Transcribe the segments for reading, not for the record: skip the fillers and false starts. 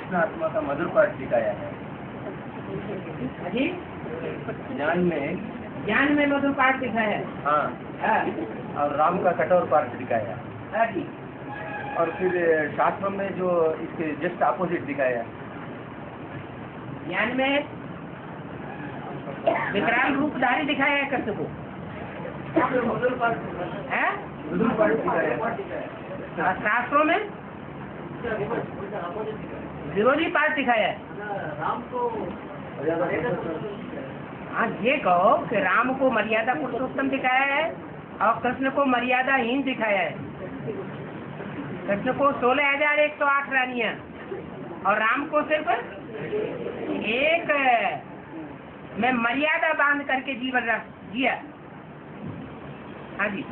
कृष्ण आत्मा का मधुर पाठ दिखाया है। जी, ज्ञान में मधुर पाठ दिखाया है। हाँ, और राम का कठोर पाठ दिखाया है। हाँ जी। और फिर शास्त्र में जो इसके जस्ट अपोजिट दिखाया है। ज्ञान में विकराल रूपधारी दिखाया है कृष्ण को। है? मधुर पाठ दिखाया है। और शास्त्रों में विरोधी पाठ दिखाया है। राम को हाँ, ये कहो कि राम को मर्यादा पुरुषोत्तम दिखाया है और कृष्ण को मर्यादाहीन दिखाया है। कृष्ण को 16,108 रानियां और राम को सिर्फ एक में मर्यादा बांध करके जीवन जिया। हाँ जी,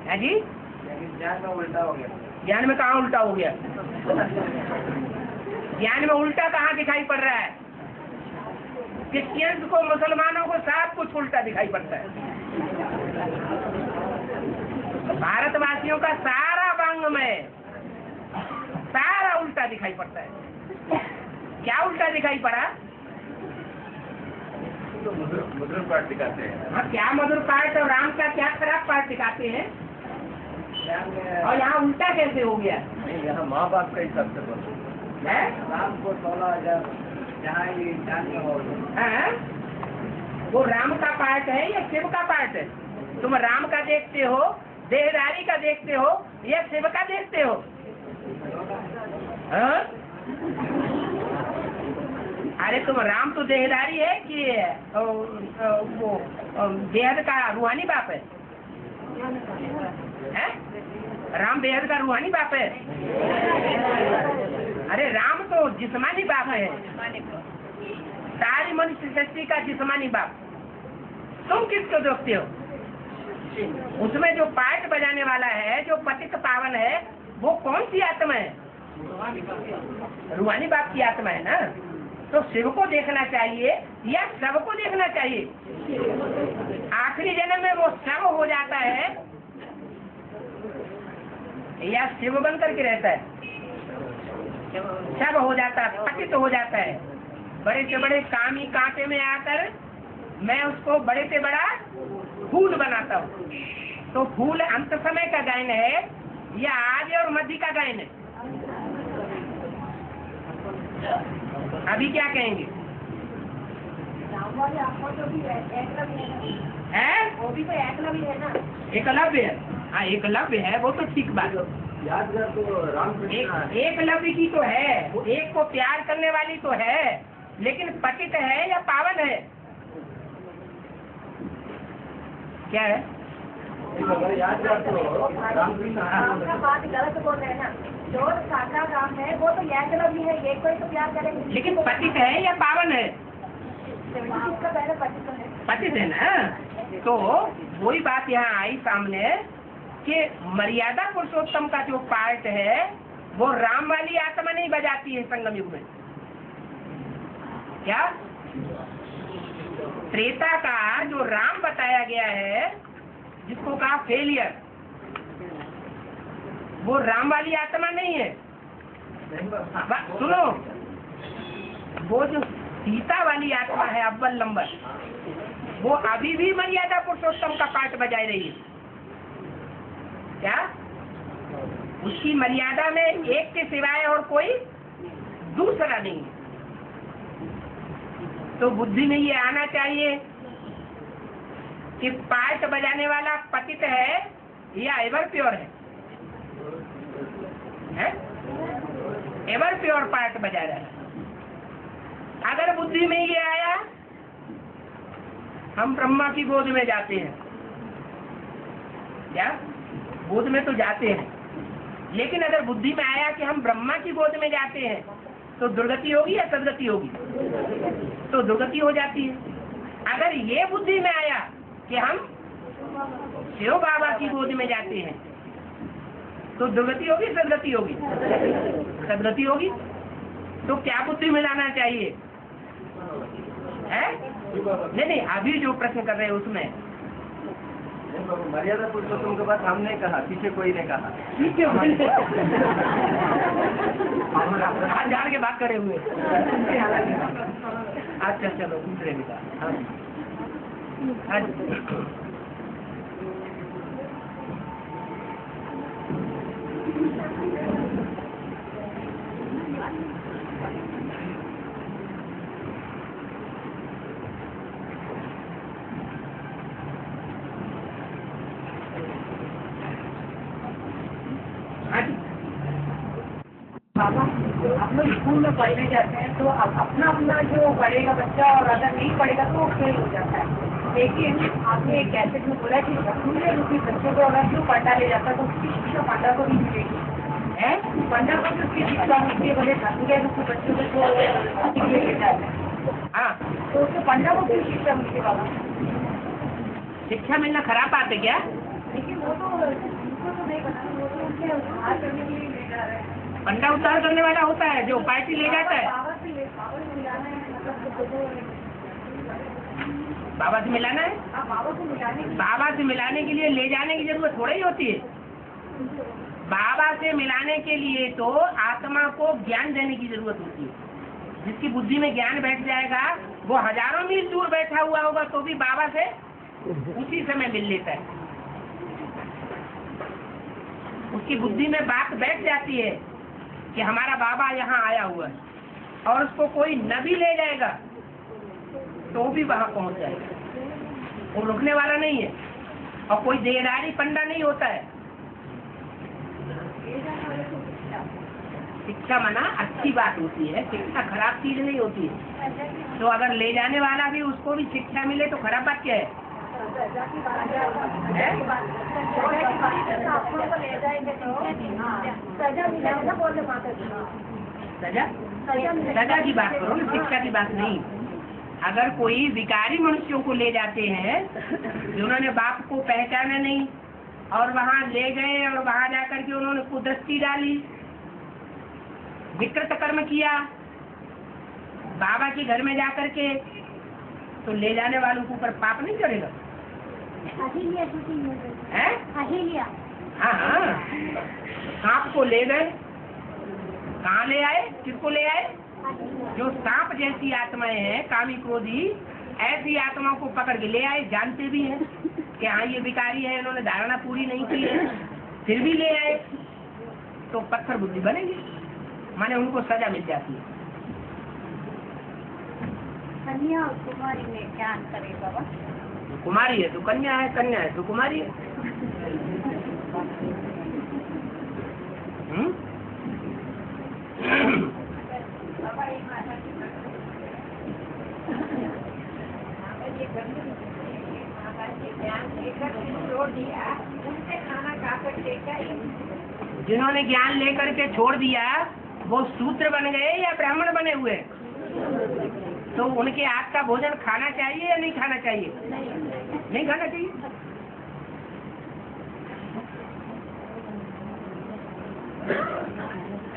हाँ जी। ज्ञान में उल्टा हो गया। ज्ञान में कहाँ उल्टा हो गया? ज्ञान में उल्टा कहाँ दिखाई पड़ रहा है? क्रिश्चियंस को, मुसलमानों को सब कुछ उल्टा दिखाई पड़ता है। भारतवासियों का सारा वांग में सारा उल्टा दिखाई पड़ता है। क्या उल्टा दिखाई पड़ा? तो मधुर पाठ दिखाते हैं। हाँ, क्या मधुर पाठ और राम का क्या खराब पाठ दिखाते हैं? और यहाँ उल्टा कैसे हो गया? नहीं, यहाँ माँ बाप का हिसाब से बोलो। है? राम को 16,000 जहाँ ये ज्ञान में हो। हाँ? वो राम का पाठ है या शिव का पाठ है? तुम राम का देखते हो, देहधारी का देखते हो या शिव का देखते हो? हाँ? अरे तुम राम तो देहधारी है कि वो बेहद का रूहानी बाप है? हैं? राम बेहद का रूहानी बाप है? अरे राम तो जिस्मानी बाप है, सारी मनुष्य सृष्टि का जिस्मानी बाप। तुम किसको देखते हो? उसमें जो पाठ बजाने वाला है, जो पतित पावन है, वो कौन सी आत्मा है? रूहानी बाप की आत्मा है ना। तो शिव को देखना चाहिए या शव को देखना चाहिए? आखिरी जन्म में वो शव हो जाता है या शिव बन करके रहता है? शव हो जाता है, पतित हो जाता है। बड़े से बड़े कामी कांटे में आकर मैं उसको बड़े से बड़ा फूल बनाता हूँ। तो फूल अंत समय का गायन है या आदि और मध्य का गायन है? अभी क्या कहेंगे? है? वो भी तो एकलव्य है ना। एकलव्य है, हाँ एकलव्य है, वो तो ठीक बात है। यादगार तो रामकृष्ण एकलव्य की तो है, वो एक को प्यार करने वाली तो है, लेकिन पतित है या पावन है? क्या है? यादगार तो रामकृष्ण बात गलत बोल रहे हैं ना। जो साका राम है वो तो एकलव्य है, एक को ही तो प्यार करेंगे। लेकिन पतित है या पावन है? इसका पहले पतित है। पतित है ना। तो वही बात यहाँ आई सामने कि मर्यादा पुरुषोत्तम का जो पार्ट है वो राम वाली आत्मा नहीं बजाती है संगम युग में। क्या? त्रेता का जो राम बताया गया है, जिसको कहा फेलियर, वो राम वाली आत्मा नहीं है। सुनो, वो जो सीता वाली आत्मा है अव्वल नंबर, वो अभी भी मर्यादा पुरुषोत्तम का पाठ बजाय रही है। क्या? उसकी मर्यादा में एक के सिवाय और कोई दूसरा नहीं है। तो बुद्धि में ये आना चाहिए कि पाठ बजाने वाला पतित है या एवर प्योर है? एवर प्योर पाठ बजा रहा है। अगर बुद्धि में ये आया हम ब्रह्मा की गोद में जाते हैं, क्या? गोद में तो जाते हैं, लेकिन अगर बुद्धि में आया कि हम ब्रह्मा की गोद में जाते हैं तो दुर्गति होगी या सदगति होगी? तो दुर्गति हो जाती है। अगर ये बुद्धि में आया कि हम शिव बाबा की गोद में जाते हैं तो दुर्गति होगी, सदगति होगी? सदगति होगी। तो क्या बुद्धि में लाना चाहिए? है? नहीं, अभी जो प्रश्न कर रहे हैं उसमें मर्यादा पुरुषोत्तम के बाद हमने कहा, पीछे कोई ने कहा। ठीक है, हाथ झाड़ के बात करे हुए। अच्छा चलो दूसरे भी का। हाँ बाबा, आप लोग स्कूल में पढ़ने जाते हैं तो अब अपना अपना जो पढ़ेगा बच्चा और अगर नहीं पढ़ेगा तो वो फेल हो जाता है। लेकिन आपने एक कैसेट में बोला कि रसूले रूपी बच्चों को अगर जो पंडा ले जाता है तो उसकी शिक्षा पंडा को भी मिलेगी है। पंडा को भी उसकी शिक्षा मिलती है, भले रसूले रूपी बच्चों को जो ले जाते हैं। हाँ, तो उसको पंडा को भी शिक्षा मिलती है बाबा। शिक्षा मिलना खराब बात है क्या? लेकिन वो तो उनको तो नहीं पता, वो तो उसके उद्धार करने के लिए ले जा रहे हैं। पंडा उद्धार करने वाला होता है जो पार्टी ले जाता है। बाबा से मिलाना है, मतलब बाबा से मिलाना है। बाबा को मिलाने की बाबा से मिलाने के लिए ले जाने की जरूरत थोड़ी ही होती है। बाबा से मिलाने के लिए तो आत्मा को ज्ञान देने की जरूरत होती है। जिसकी बुद्धि में ज्ञान बैठ जाएगा वो हजारों मील दूर बैठा हुआ होगा तो भी बाबा से उसी समय मिल लेता है। उसकी बुद्धि में बात बैठ जाती है कि हमारा बाबा यहाँ आया हुआ है और उसको कोई नबी ले जाएगा तो भी वहां पहुंच जाएगा। वो रुकने वाला नहीं है और कोई देहधारी पंडा नहीं होता है। शिक्षा माना अच्छी बात होती है, शिक्षा खराब चीज नहीं होती है। तो अगर ले जाने वाला भी उसको भी शिक्षा मिले तो खराब बात क्या है? सजा की बात करो ना, शिक्षा की बात नहीं। अगर कोई विकारी मनुष्यों को ले जाते हैं जिन्होंने बाप को पहचाना नहीं और वहां ले गए और वहां जाकर के उन्होंने कुदृष्टि डाली, विकृत कर्म किया बाबा के घर में जाकर के, तो ले जाने वालों के ऊपर पाप नहीं चढ़ेगा? हाँ हाँ, सांप को ले गए, कहाँ ले आए, किसको ले आए? जो सांप जैसी आत्माएं हैं, कामी क्रोधी, ऐसी आत्माओं को पकड़ के ले आए। जानते भी हैं कि हाँ ये विकारी है, इन्होंने धारणा पूरी नहीं की है, फिर भी ले आए तो पत्थर बुद्धि बनेगी, माने उनको सजा मिल जाती है। कन्या और कुमारी में क्या अंतर है बाबा? कुमारी है तो कन्या है, कन्या है तो कुमारी है। जिन्होंने ज्ञान लेकर के छोड़ दिया वो शूद्र बन गए या ब्राह्मण बने हुए? तो उनके हाथ का भोजन खाना चाहिए या नहीं खाना चाहिए? नहीं खाना चाहिए।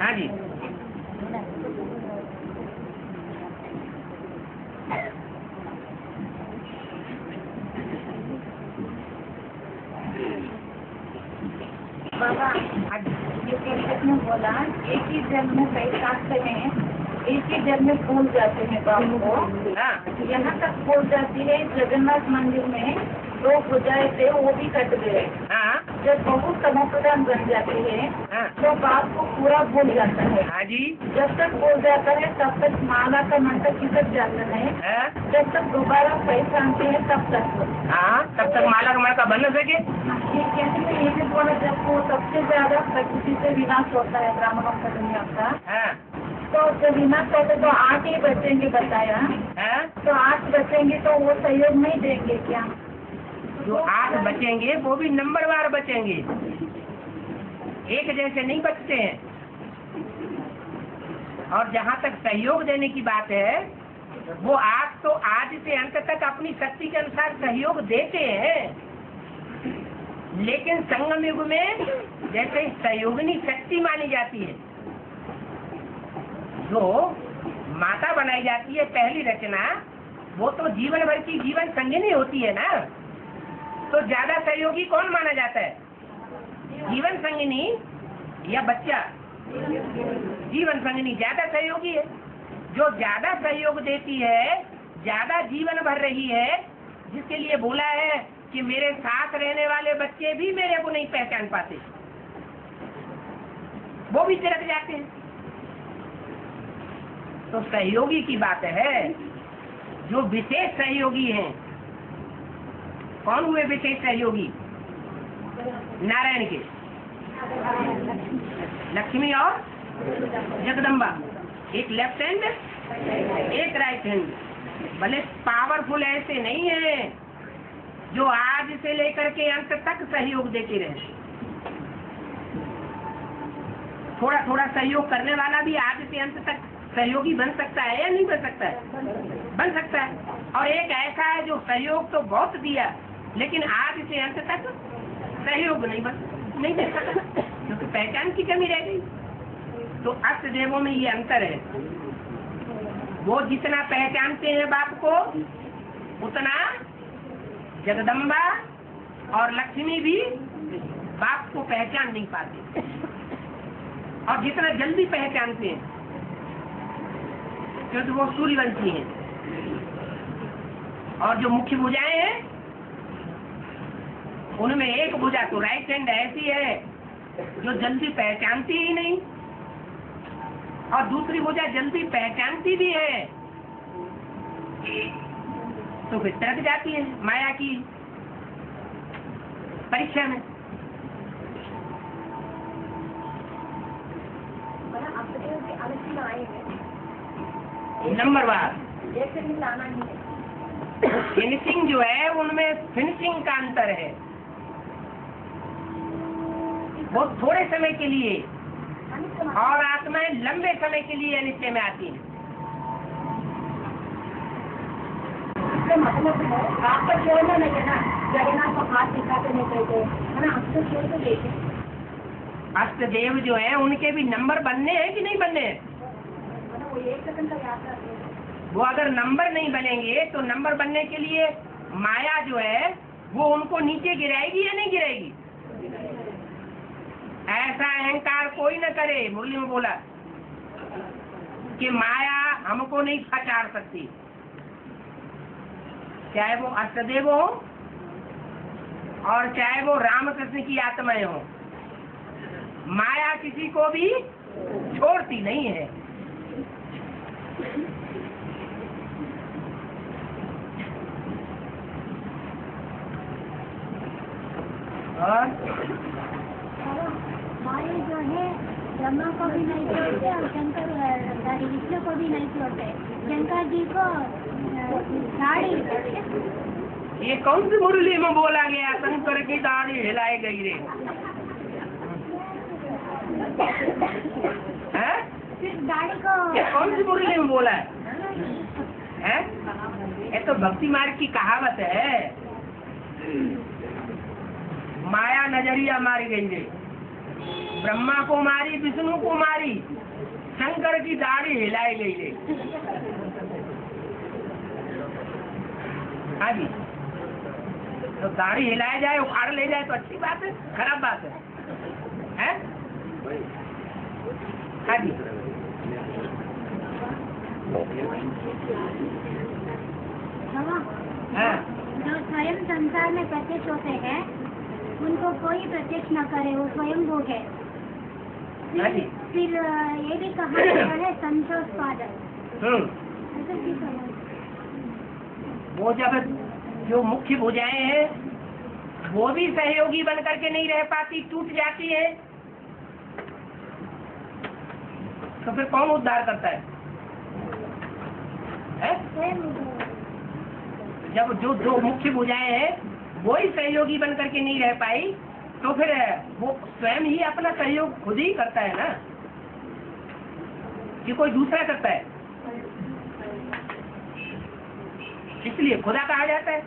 हाँ जी, बाबा ये कैसेट में बोला एक ही जन्म में कई काटते हैं, एक ही जन्म में भूल जाते हैं बाबू को। हाँ यहाँ तक भूल जाती है जगन्नाथ मंदिर में 2 भुजाएं थे वो भी कट गए। हाँ जब बहुत तमोप्रधान बन जाती है हाँ तो बाप को पूरा भूल जाता है। हाँ जी, जब तक भूल जाता है तब तक माला का मंत्र खिसक जाता है। हाँ जब तक दोबारा पैसा आते हैं तब तक हाँ, तब तक माला का मणका बन न सके। ये कहते हैं ये भी बोला जब वो सबसे ज्यादा प्रकृति से विनाश होता है ब्राह्मणों का दुनिया का, हाँ तो जब विनाश होते तो 8 ही बचेंगे बताया। हाँ, तो 8 बचेंगे तो वो सहयोग नहीं देंगे क्या? जो 8 बचेंगे वो भी नंबरवार बचेंगे, एक जैसे नहीं बचते हैं। और जहाँ तक सहयोग देने की बात है वो 8 तो आज से अंत तक अपनी शक्ति के अनुसार सहयोग देते हैं, लेकिन संगम युग में जैसे सहयोगिनी शक्ति मानी जाती है, जो माता बनाई जाती है पहली रचना, वो तो जीवन भर की जीवन संगिनी होती है ना। तो ज्यादा सहयोगी कौन माना जाता है? जीवन संगिनी या बच्चा? जीवन संगिनी ज्यादा सहयोगी है। जो ज्यादा सहयोग देती है, ज्यादा जीवन भर रही है, जिसके लिए बोला है कि मेरे साथ रहने वाले बच्चे भी मेरे को नहीं पहचान पाते, वो भी तिरक जाते हैं। तो सहयोगी की बात है। जो विशेष सहयोगी हैं, कौन हुए विशेष सहयोगी? नारायण के, लक्ष्मी और जगदम्बा। एक लेफ्ट हैंड, एक राइट हैंड। भले पावरफुल ऐसे नहीं है जो आज से लेकर के अंत तक सहयोग देते रहे। थोड़ा थोड़ा सहयोग करने वाला भी आज से अंत तक सहयोगी बन सकता है या नहीं बन सकता है? बन सकता है। और एक ऐसा है जो सहयोग तो बहुत दिया, लेकिन आज से अंत तक सहयोग नहीं दे सकता, क्योंकि पहचान की कमी रह गई। तो अष्ट देवों में ये अंतर है। वो जितना पहचानते हैं बाप को, उतना जगदम्बा और लक्ष्मी भी बाप को पहचान नहीं पाते, और जितना जल्दी पहचानते हैं, क्योंकि वो सूर्यवंशी हैं। और जो मुख्य भुजाएं हैं, उनमें एक भुजा तो राइट हैंड ऐसी है जो जल्दी पहचानती ही नहीं, और दूसरी भुजा जल्दी पहचानती भी है, तो फिर तरक जाती है माया की परीक्षा में। नंबर वार फिनिशिंग जो है, उनमें फिनिशिंग का अंतर है। वो थोड़े समय के लिए, और आत्माएं लंबे समय के लिए निश्चय में आती हैं। मतलब आपका छोड़ना नहीं है ना, जगन्नाथ को हाथ दिखाते नहीं कहते है ना, आपको छोड़ तो देते। अष्टदेव जो है, उनके भी नंबर बनने हैं कि नहीं बनने हैं? वो 1 सेकंड का याद करते हैं। वो अगर नंबर नहीं बनेंगे तो नंबर बनने के लिए माया जो है वो उनको नीचे गिराएगी या नहीं गिराएगी? ऐसा अहंकार कोई न करे। मुरली में बोला कि माया हमको नहीं पछाड़ सकती, चाहे वो अष्टदेव हो और चाहे वो रामकृष्ण की आत्माएं हो। माया किसी को भी छोड़ती नहीं है। और माया जो है ब्रह्मा को भी नहीं छोड़ते और शंकर विष्णु को भी नहीं छोड़ते, शंकर जी को दाढ़ी। ये कौन सी मुरली में बोला गया शंकर की दाढ़ी हिलाई गई रे? हैं? सिर्फ दाढ़ी को कौन सी मुरली में बोला है? ये तो भक्ति मार्ग की कहावत है। माया नजरिया मारी गई रे, ब्रह्मा को मारी, विष्णु को मारी, शंकर की दाढ़ी हिलाई गई रे। हाँ जी, तो दाढ़ी हिलाया जाए, उखाड़ ले जाए तो अच्छी बात है, खराब बात है? हाँ जी, हाँ। जो स्वयं संसार में प्रत्यक्ष होते हैं, उनको कोई प्रत्यक्ष न करे, वो स्वयं भोग है। फिर ये भी कहा गया है संतोष पादक। वो जब जो मुख्य भुजाएं हैं वो भी सहयोगी बन करके नहीं रह पाती, टूट जाती है, तो फिर कौन उद्धार करता है? जब जो दो मुख्य भुजाएं हैं वो ही सहयोगी बन करके नहीं रह पाई, तो फिर वो स्वयं ही अपना सहयोग खुद ही करता है ना, कि कोई दूसरा करता है? इसलिए खुदा कहा जाता है।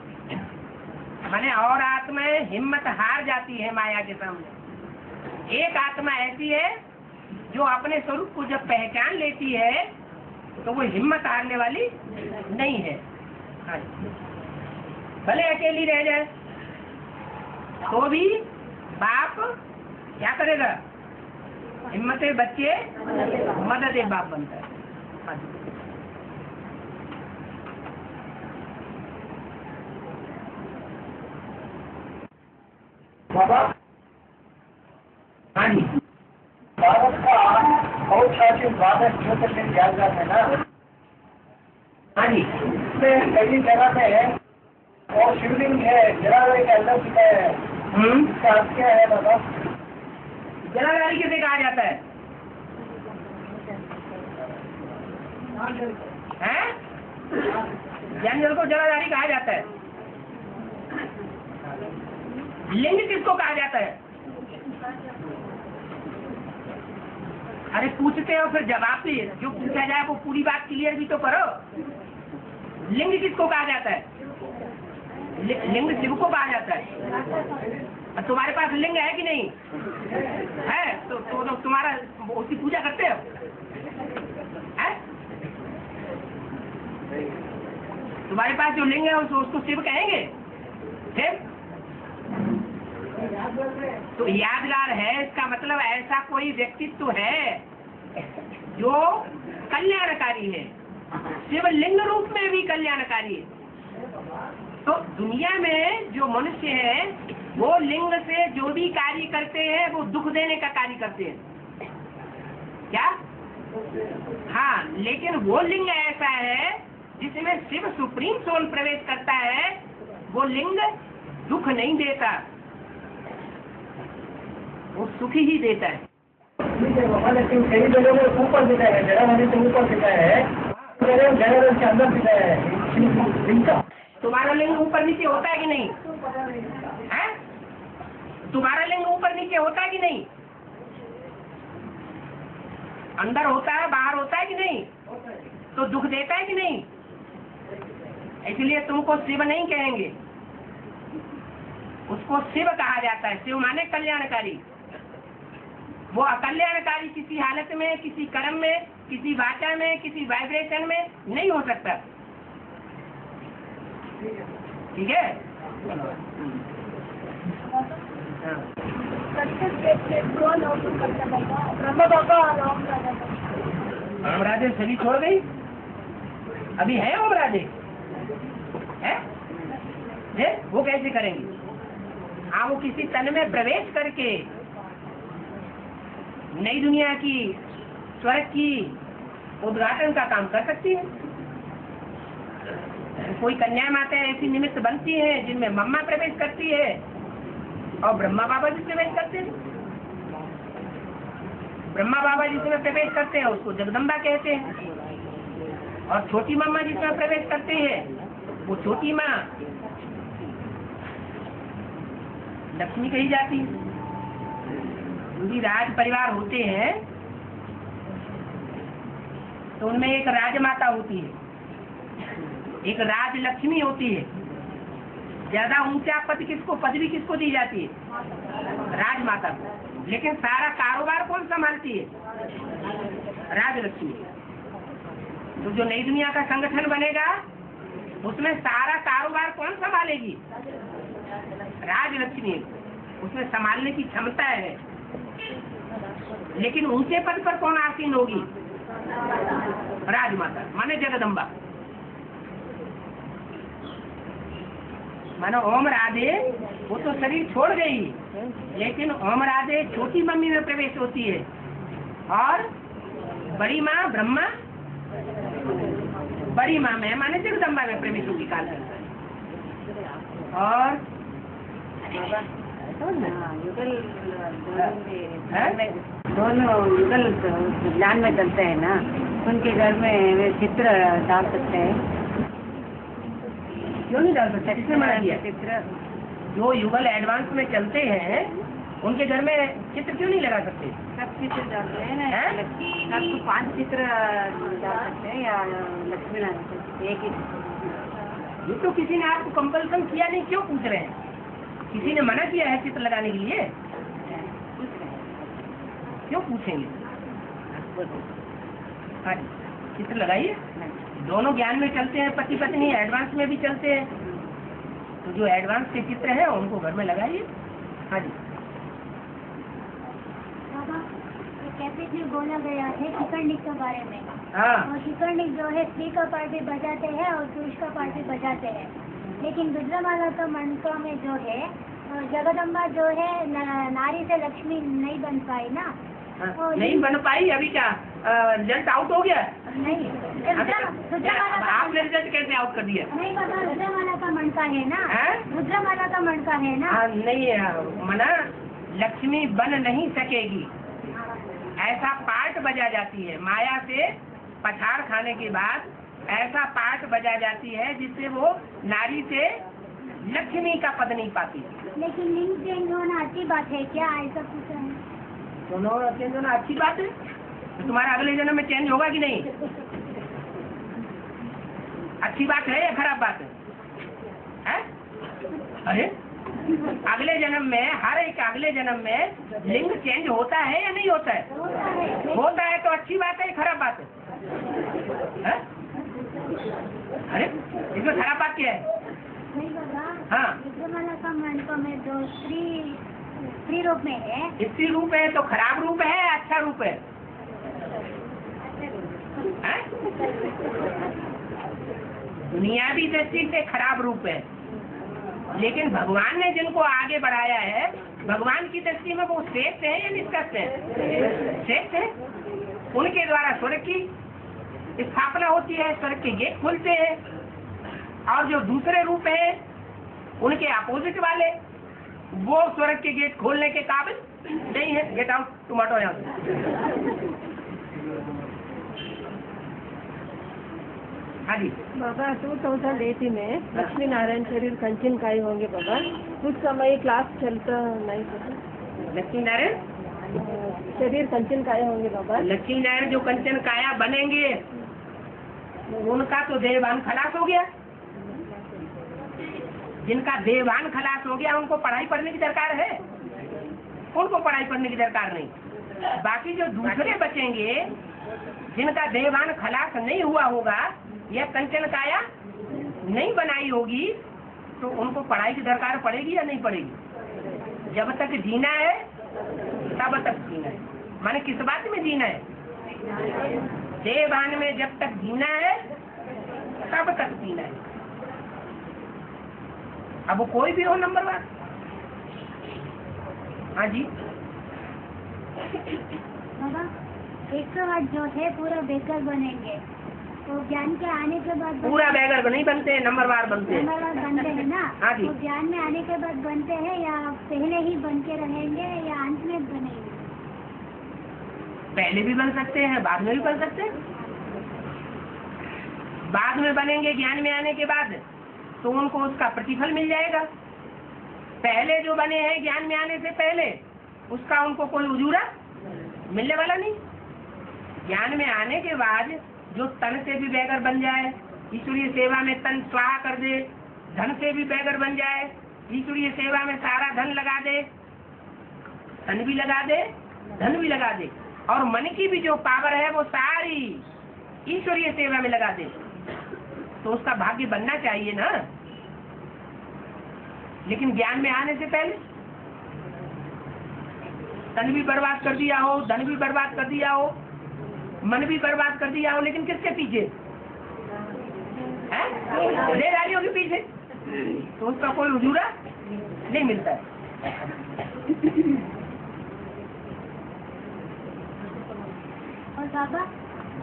माने और आत्माएं हिम्मत हार जाती है माया के सामने। एक आत्मा ऐसी है जो अपने स्वरूप को जब पहचान लेती है तो वो हिम्मत हारने वाली नहीं है। भले अकेली रह जाए, तो भी बाप क्या करेगा? हिम्मत बच्चे मदद बाप बनता है। बाबा हाँ जी, भारत का बहुत सारे द्वादश ज्योतिर्लिंग जागरण है ना, हाँ जी, इसमें कई जगह पे है और शिवलिंग है, जलाराय के अंदर भी है। इसका अर्थ क्या है बाबा? जलाधारी किसे कहा जाता है? हैं? ज्ञान जल को जलाधारी कहा जाता है। लिंग किसको कहा जाता है? अरे पूछते हो फिर जवाब भी, जो पूछा जाए वो पूरी बात क्लियर भी तो करो। लिंग किसको कहा जाता है? लिंग शिव को कहा जाता है। तुम्हारे पास लिंग है कि नहीं है? तो तुम्हारा उसकी पूजा करते हो? है? तुम्हारे पास जो लिंग है उसको शिव कहेंगे? फिर तो यादगार है, इसका मतलब ऐसा कोई व्यक्तित्व है जो कल्याणकारी है, शिव लिंग रूप में भी कल्याणकारी है। तो दुनिया में जो मनुष्य है वो लिंग से जो भी कार्य करते हैं वो दुख देने का कार्य करते हैं, क्या? हाँ, लेकिन वो लिंग ऐसा है जिसमें शिव सुप्रीम सोल प्रवेश करता है, वो लिंग दुख नहीं देता, वो सुखी ही देता है। ठीक है बाबा, लेकिन कई जगह में ऊपर दिखा है, जलाधारी से ऊपर दिखा है, जलाधारी के अंदर दिखा है। लिंग का तुम्हारा लिंग ऊपर नीचे होता है कि नहीं है? तुम्हारा लिंग ऊपर नीचे होता है कि नहीं? अंदर होता है, बाहर होता है कि नहीं? तो दुख देता है कि नहीं? इसलिए तुमको शिव नहीं कहेंगे, उसको शिव कहा जाता है। शिव माने कल्याणकारी। वो अकल्याणकारी किसी हालत में, किसी कर्म में, किसी वाचा में, किसी वाइब्रेशन में नहीं हो सकता। ठीक है? ओम राधे सभी छोड़ गई? अभी है ओम राधे? है? वो कैसे करेंगे? हाँ, वो किसी तन में प्रवेश करके नई दुनिया की, स्वर्ग की उद्घाटन का काम कर सकती है। कोई कन्या माता ऐसी निमित्त बनती है जिनमें मम्मा प्रवेश करती है और ब्रह्मा बाबा जी प्रवेश करते हैं। ब्रह्मा बाबा जिसमें प्रवेश करते हैं उसको जगदम्बा कहते हैं, और छोटी मम्मा जिसमें प्रवेश करते हैं वो छोटी माँ लक्ष्मी कही जाती है। यदि राज परिवार होते हैं तो उनमें एक राजमाता होती है, एक राज लक्ष्मी होती है। ज्यादा ऊंचा पदवी किसको दी जाती है? राजमाता को। लेकिन सारा कारोबार कौन संभालती है? राजलक्ष्मी। तो जो नई दुनिया का संगठन बनेगा उसमें सारा कारोबार कौन संभालेगी? राजलक्ष्मी। उसमें संभालने की क्षमता है। लेकिन ऊंचे पद पर कौन आसीन होगी? राजमाता माने जगदम्बा। मानो ओम राधे वो तो शरीर छोड़ गई, लेकिन ओम राधे छोटी मम्मी में प्रवेश होती है और बड़ी माँ ब्रह्मा बड़ी माँ में माने जगदम्बा में प्रवेश होगी काल में। और दोनों युगल ज्ञान में चलते हैं ना, उनके घर में वे चित्र डाल सकते हैं। क्यों नहीं डाल सकते? किसने मना किया? चित्र जो युगल एडवांस में चलते हैं उनके घर में चित्र क्यों नहीं लगा सकते? सब चित्र डालते हैं ना, सब तो 5 चित्र डाल सकते हैं या लक्ष्मी नारायण एक ही। ये तो किसी ने आपको कंपल्सन किया नहीं, क्यों पूछ रहे हैं? किसी ने मना किया है चित्र लगाने के लिए? क्यों पूछेंगे? हाँ, चित्र लगाइए। दोनों ज्ञान में चलते हैं, पति पत्नी एडवांस में भी चलते हैं। तो जो एडवांस के चित्र है उनको घर में लगाइए। हाँ जी। बाबा, कैसेट में बोला गया है शिकरनिक के बारे में। हाँ और शिकरनिक जो है स्त्री का पार्ट भी बजाते हैं और पुरुष का पार्ट भी बजाते हैं। लेकिन रुद्रमाला का मंत्र में जो है जगदम्बा जो है नारी से लक्ष्मी नहीं बन पाई ना। और नहीं बन पाई। अभी क्या रिजल्ट आउट हो गया? नहीं, रुद्रमाला का आपने रिजल्ट कैसे आउट कर दिया? नहीं बाबा, रुद्रमाला का मंत्र है ना। हैं? रुद्रमाला का मंत्र है ना। नहीं मना, लक्ष्मी बन नहीं सकेगी ऐसा पार्ट बजा जाती है। माया से पछाड़ खाने के बाद ऐसा पार्ट बजा जाती है जिससे वो नारी से लक्ष्मी का पद नहीं पाती। लेकिन लिंग चेंज होना अच्छी बात है क्या, ऐसा पूछा है? दोनों चेंज होना अच्छी बात है। तो तुम्हारा अगले जन्म में चेंज होगा कि नहीं? अच्छी बात है या खराब बात है? अरे अगले जन्म में, हर एक अगले जन्म में लिंग चेंज होता है या नहीं होता है? होता है तो अच्छी बात है, खराब बात है? अरे इसमें खराब बात क्या है? नहीं बाबा, हाँ। रुद्रमाला का मंत्र में जो स्त्री रूप में है। स्त्री रूप है तो खराब रूप है, अच्छा रूप है? दुनियावी दृष्टि से खराब रूप है, लेकिन भगवान ने जिनको आगे बढ़ाया है, भगवान की दृष्टि में वो श्रेष्ठ है या निष्कृष्ट है? श्रेष्ठ है। उनके द्वारा स्वर्ग की स्थापना होती है, स्वर्ग के गेट खुलते हैं। और जो दूसरे रूप है उनके अपोजिट वाले, वो स्वर्ग के गेट खोलने के काबिल नहीं है। गेट आउट, तुम हटो यहाँ से। हाँ जी। बाबा 2018 में लक्ष्मी नारायण शरीर कंचन काय होंगे बाबा। कुछ समय क्लास चलता नहीं पता। लक्ष्मी नारायण शरीर कंचन काय होंगे बाबा। लक्ष्मी नारायण जो कंचन काया बनेंगे उनका तो देहभान खलास हो गया। जिनका देहभान खलास हो गया उनको पढ़ाई पढ़ने की दरकार है? उनको पढ़ाई पढ़ने की दरकार नहीं। बाकी जो दूसरे बचेंगे जिनका देहभान खलास नहीं हुआ होगा या कंचन काया नहीं बनाई होगी, तो उनको पढ़ाई की दरकार पड़ेगी या नहीं पड़ेगी? जब तक जीना है तब तक जीना है। माने किस बात में जीना है? देहभान में जब तक जीना है तब तक जीना है। अब वो कोई भी हो नंबर वन। हाँ जी। बाबा 108 जो है पूरा बेकर बनेंगे, तो ज्ञान के आने के बाद पूरा बैगर नहीं बनते, नंबरवार बनते हैं। नंबरवार बनते हैं ना। हाँ जी। तो ज्ञान में आने के बाद बनते हैं या पहले ही बन के रहेंगे या अंत में बनेंगे? पहले भी बन सकते हैं, बाद में भी बन सकते हैं। बाद में बनेंगे ज्ञान में आने के बाद तो उनको उसका प्रतिफल मिल जाएगा। पहले जो बने हैं ज्ञान में आने से पहले, उसका उनको कोई उजूरा मिलने वाला नहीं। ज्ञान में आने के बाद जो तन से भी बैगर बन जाए, ईश्वरीय सेवा में तन स्वाहा कर दे, धन से भी बैगर बन जाए, ईश्वरीय सेवा में सारा धन लगा दे, तन भी लगा दे, धन भी लगा दे, और मन की भी जो पावर है वो सारी ईश्वरीय सेवा में लगा दे, तो उसका भाग्य बनना चाहिए ना। लेकिन ज्ञान में आने से पहले तन भी बर्बाद कर दिया हो, धन भी बर्बाद कर दिया हो, मन भी बर्बाद कर दिया हो, लेकिन किसके पीछे? देहधारियों के पीछे। तो उसका कोई उजूरा नहीं मिलता है। और बाबा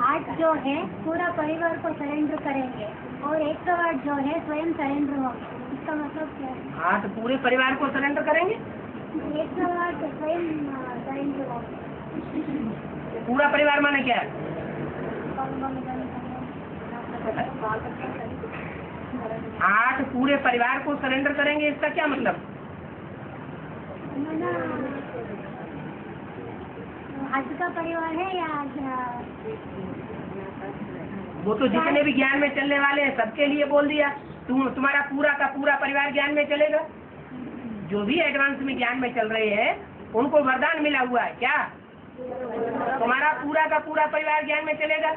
8 जो है पूरा परिवार को सरेंडर करेंगे और 108 जो है स्वयं सरेंडर होंगे, इसका मतलब क्या है? 8 पूरे परिवार को सरेंडर करेंगे, 108 स्वयं सरेंडर होंगे। पूरा परिवार माने क्या है? 8 पूरे परिवार को सरेंडर करेंगे, इसका क्या मतलब? आज का परिवार है या वो तो जितने भी ज्ञान में चलने वाले हैं सबके लिए बोल दिया। तुम्हारा पूरा का पूरा परिवार ज्ञान में चलेगा। जो भी एडवांस में ज्ञान में चल रहे हैं उनको वरदान मिला हुआ है क्या? तुम्हारा पूरा का पूरा परिवार ज्ञान में चलेगा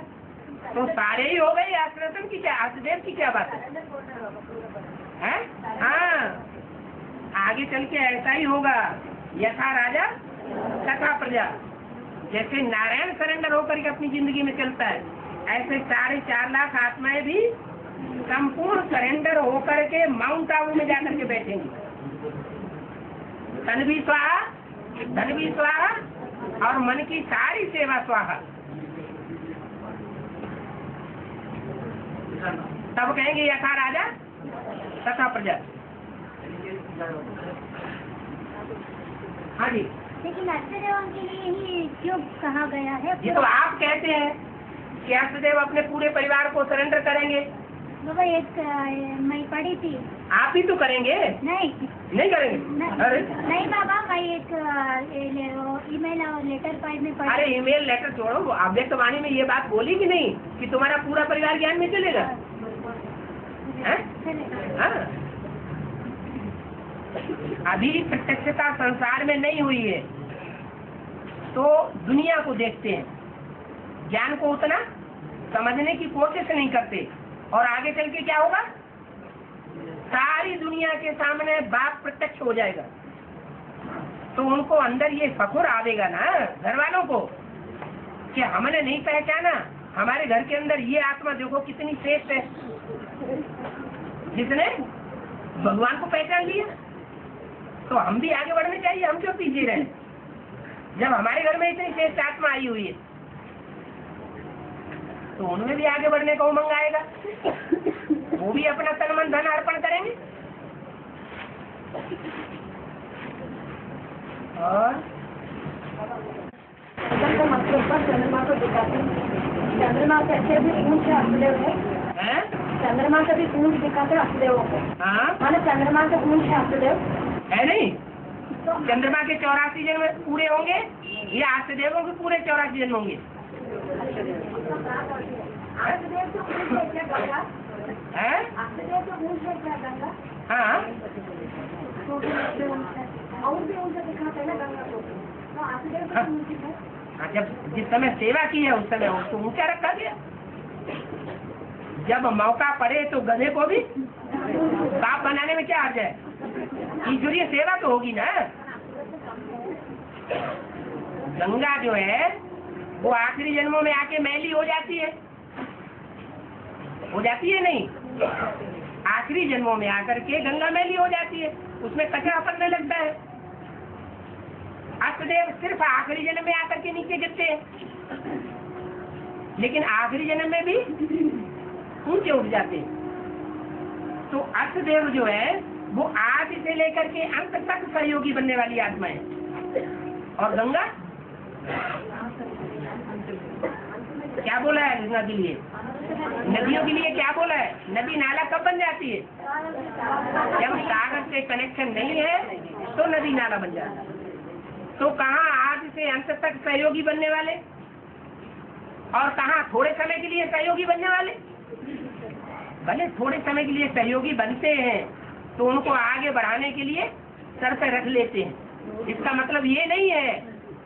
तो सारे ही हो गए। आश्रम की क्या, आश्रदेव की क्या बात है? हाँ, आगे चल के ऐसा ही होगा, यथा राजा तथा प्रजा। जैसे नारायण सरेंडर होकर के अपनी जिंदगी में चलता है, ऐसे 4.25 लाख आत्माएं भी संपूर्ण सरेंडर होकर के माउंट आबू में जाकर के बैठेंगी। तन भी स्वाहा, धन भी स्वाहा और मन की सारी सेवा स्वाहा। तब कहेंगे यथा राजा तथा प्रजा। हाँ जी, लेकिन अष्टदेवों के लिए ही क्यों कहा गया है? ये तो आप कहते हैं कि अष्टदेव अपने पूरे परिवार को सरेंडर करेंगे। बाबा एक मैं पढ़ी थी। आप ही तो करेंगे? नहीं करेंगे? अरे नहीं बाबा, मैं एक ईमेल और लेटर में पढ़ी। अरे ईमेल लेटर छोड़ो, अव्यक्तवाणी में ये बात बोली कि नहीं कि तुम्हारा पूरा परिवार ज्ञान में चलेगा? हाँ, अभी प्रत्यक्षता संसार में नहीं हुई है तो दुनिया को देखते हैं, ज्ञान को उतना समझने की कोशिश नहीं करते। और आगे चल के क्या होगा? सारी दुनिया के सामने बाप प्रत्यक्ष हो जाएगा तो उनको अंदर ये फखुर आवेगा ना, घर वालों को, कि हमने नहीं पहचाना, हमारे घर के अंदर ये आत्मा देखो कितनी श्रेष्ठ है, जिसने भगवान को पहचान लिया। तो हम भी आगे बढ़ने चाहिए, हम क्यों पीछे रहे? जब हमारे घर में इतनी श्रेष्ठ आत्मा आई हुई है तो उनमें भी आगे बढ़ने का उमंग आएगा, वो भी अपना तन मन धन अर्पण करेंगे। और का मतलब पर चंद्रमा को दिखाते हैं, चंद्रमा कैसे भी पूछ अष्टदेव है, चंद्रमा का भी पूछ दिखाते हैं अष्टदेवों को। माना चंद्रमा का पूछ है अष्टदेव है नहीं? चंद्रमा के 84 जन्म पूरे होंगे या अष्टदेवों के पूरे 84 जन्म होंगे? अष्टदेव तो पूछ है क्या गंगा? अष्टदेव तो पूछ है क्या गंगा? हाँ, और भी उनसे दिखाते हैं ना गंगा को, तो अष्टदेव तो पूछ है। जब जिस समय सेवा की है उस समय उसको ऊंचा रखा गया, जब मौका पड़े तो गधे को भी बाप बनाने में क्या हर्ज है? ईश्वरीय सेवा तो होगी ना। गंगा जो है वो आखिरी जन्मों में आके मैली हो जाती है नहीं? आखिरी जन्मों में आकर के गंगा मैली हो जाती है, उसमें कचरा पड़ने लगता है। अष्टदेव सिर्फ आखिरी जन्म में आकर के नीचे गिरते हैं, लेकिन आखिरी जन्म में भी ऊंचे उठ जाते हैं। तो अष्टदेव जो है वो आदि से लेकर के अंत तक सहयोगी बनने वाली आत्मा है। और गंगा क्या बोला है गंगा के लिए? नदियों के लिए क्या बोला है? नदी नाला कब बन जाती है? जब सागर से कनेक्शन नहीं है तो नदी नाला बन जाता है। तो कहाँ आदि से अंत तक सहयोगी बनने वाले और कहाँ थोड़े समय के लिए सहयोगी बनने वाले? भले थोड़े समय के लिए सहयोगी बनते हैं तो उनको आगे बढ़ाने के लिए सर पे रख लेते हैं। इसका मतलब ये नहीं है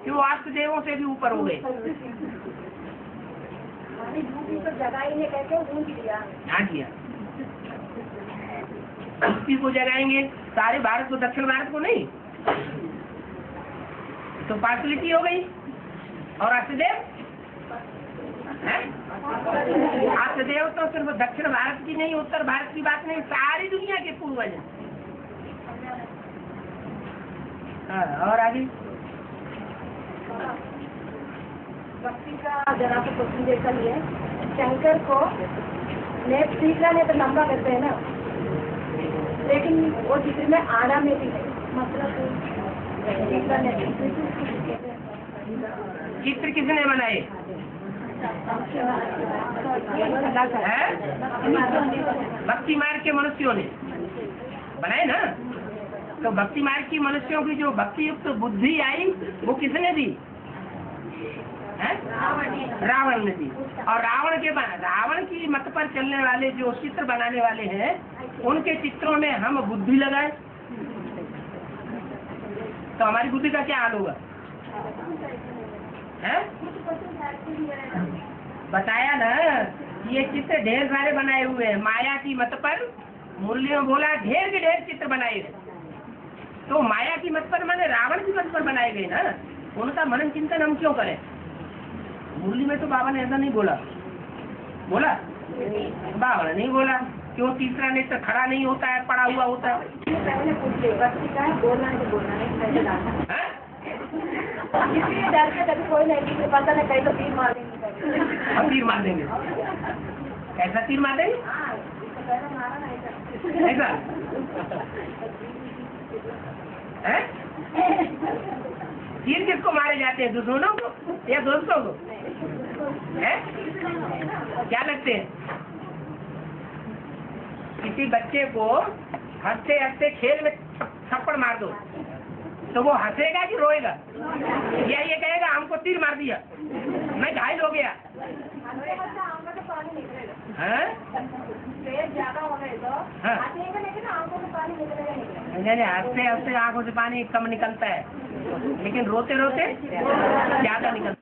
कि वो अष्टदेवों से भी ऊपर हो गए। हाँ जी, उसी को जगाएंगे, सारे भारत को, दक्षिण भारत को नहीं, तो पार्शलिटी हो गई। और अष्टदेव अष्टदेव तो सिर्फ दक्षिण भारत की नहीं, उत्तर भारत की बात नहीं, सारी दुनिया के पूर्वज हैं। और आगे भक्ति का जरा सा क्वेश्चन देखा लिए, शंकर को नेक्स्ट तीसरा ने तो लंबा करते हैं ना, लेकिन वो चित्र में आना में भी है, मतलब चित्र किसने बनाए? भक्ति मार्ग के मनुष्यों ने बनाए ना। तो भक्ति मार्ग की मनुष्यों की जो भक्ति युक्त बुद्धि आई वो किसने दी? रावण ने दी। और रावण की मत पर चलने वाले जो चित्र बनाने वाले हैं उनके चित्रों में हम बुद्धि लगाए तो हमारी बुद्धि का क्या हाल होगा? बताया ना, ये चित्र ढेर सारे बनाए हुए हैं, माया की मत पर मुरलियों बोला ढेर के ढेर चित्र बनाए हैं। तो माया की मत पर माने रावण की मत पर बनाए गए ना, उनका मनन चिंतन हम क्यों करें? मुरली में तो बाबा ने ऐसा नहीं बोला, बोला बाबा ने नहीं बोला। क्यों? तीसरा नेत्र खड़ा नहीं होता है, पड़ा हुआ होता है। पहले पूछ ले, बच्ची का है, बोलना है तो बोलना नहीं, पहले डालना। हैं? इसलिए डर के कभी कोई नहीं, पता नहीं कहीं तो तीर मार देंगे। हम तीर मार देंगे। कैसा तीर मार देंगे? हाँ, तो पहले मारा नहीं ऐसा है? तीर किसको मारे जाते हैं? दुश्मनों को या दोस्तों को? है? क्या लगते हैं? किसी बच्चे को हंसते हंसते खेल में थप्पड़ मार दो तो वो हंसेगा कि रोएगा? या ये कहेगा हमको तीर मार दिया, मैं घायल हो गया? ज्यादा हो गए तो हंसते हंसते आंखों से पानी कम निकलता है, लेकिन रोते रोते ज्यादा निकलता है।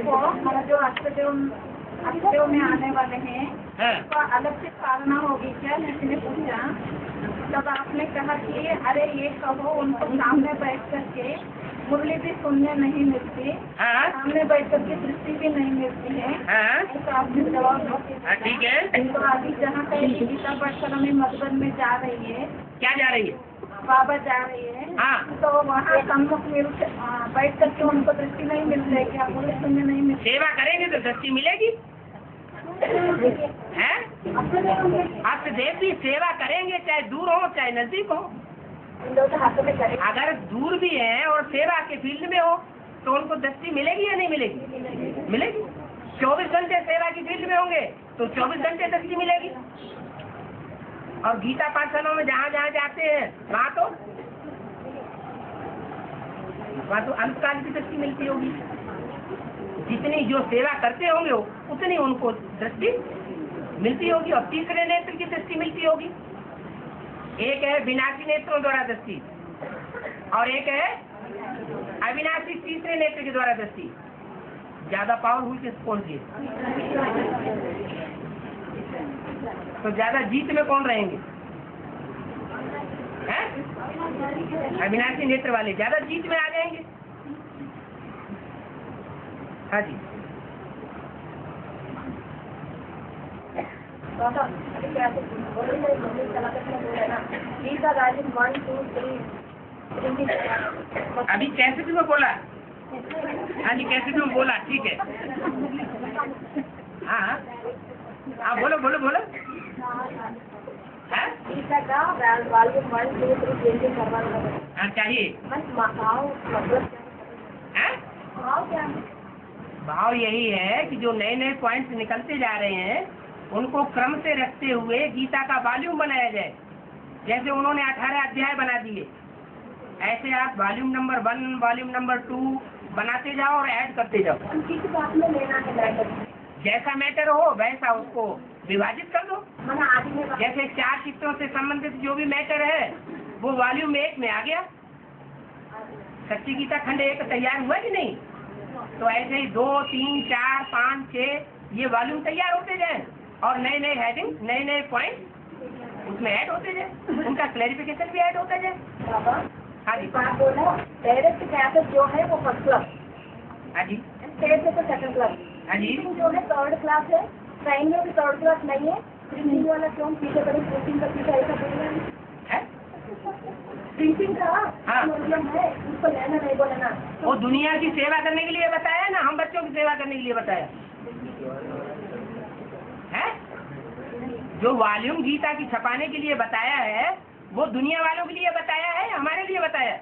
हमारा जो हफ्ते में आने वाले हैं तो अलग से पालना होगी क्या? मैंने पूछा तब आपने कहा कि अरे ये कहो उनको सामने बैठ करके मुरली भी सुनने नहीं मिलती, सामने बैठ करके दृष्टि भी नहीं मिलती है, तो आपने जवाब दिया। ठीक है। तो अभी जहाँ कहीं गीता पाठशाला मधुबन में जा रही है, क्या जा रही है? बाबा जा रही है, तो वहाँ सम्मुख बैठ करके उनको दृष्टि नहीं मिल रही, क्या मुरली सुनने नहीं मिलती? सेवा करेंगे तो दृष्टि मिलेगी है? आप देव की सेवा करेंगे, चाहे दूर हो चाहे नजदीक हो। अगर दूर भी है और सेवा के फील्ड में हो तो उनको दृष्टि मिलेगी या नहीं मिलेगी? मिलेगी। 24 घंटे सेवा की फील्ड में होंगे तो 24 घंटे दृष्टि मिलेगी। और गीता पाठशालाओं में जहाँ जहाँ जाते हैं वहाँ तो अल्पकाल की दृष्टि मिलती होगी। जितनी जो सेवा करते होंगे उतनी उनको दृष्टि मिलती होगी और तीसरे नेत्र की दृष्टि मिलती होगी। एक है विनाशी नेत्रों द्वारा दृष्टि और एक है अविनाशी तीसरे नेत्र के द्वारा दृष्टि। ज्यादा पावरफुल किस कौन सी? तो ज्यादा जीत में कौन रहेंगे? हैं? अविनाशी नेत्र वाले ज्यादा जीत में आ जाएंगे। हाँ जी। अभी कैसे तुम्हें बोला? हाँ जी, कैसे तुम बोला? ठीक है। हाँ हाँ, बोलो बोलो बोलो। हाँ चाहिए। भाव यही है कि जो नए नए पॉइंट्स निकलते जा रहे हैं उनको क्रम से रखते हुए गीता का वॉल्यूम बनाया जाए। जैसे उन्होंने 18 अध्याय बना दिए, ऐसे आप वॉल्यूम नंबर 1, वॉल्यूम नंबर 2 बनाते जाओ और ऐड करते जाओ। जैसा मैटर हो वैसा उसको विभाजित कर दो। जैसे 4 चित्रों से संबंधित जो भी मैटर है वो वॉल्यूम 1 में आ गया। सच्ची गीता खंड 1 तैयार हुआ कि नहीं? तो ऐसे ही 2, 3, 4, 5, 6 ये वॉल्यूम तैयार होते जाए और नए नए हेडिंग, नए नए पॉइंट उसमें ऐड होते जाए, उनका क्लैरिफिकेशन भी ऐड होता जाए। हाँ जी। डायरेक्ट क्लासेस जो है वो फर्स्ट क्लास। हाँ जी। स्टेट से तो सेकंड क्लास। हाँ जी। जो है थर्ड क्लास है, साइन में भी थर्ड क्लास नहीं है। प्रिंटिंग वाला क्यों पीछे करें? प्रिंटिंग का पीछे ऐसा बोल रहे हैं। प्रिंटिंग का मतलब है उसको लेना नहीं बोलना। वो दुनिया की सेवा करने के लिए बताया ना, हम बच्चों की सेवा करने के लिए बताया है। जो वॉल्यूम गीता की छपाने के लिए बताया है वो दुनिया वालों के लिए बताया है, हमारे लिए बताया?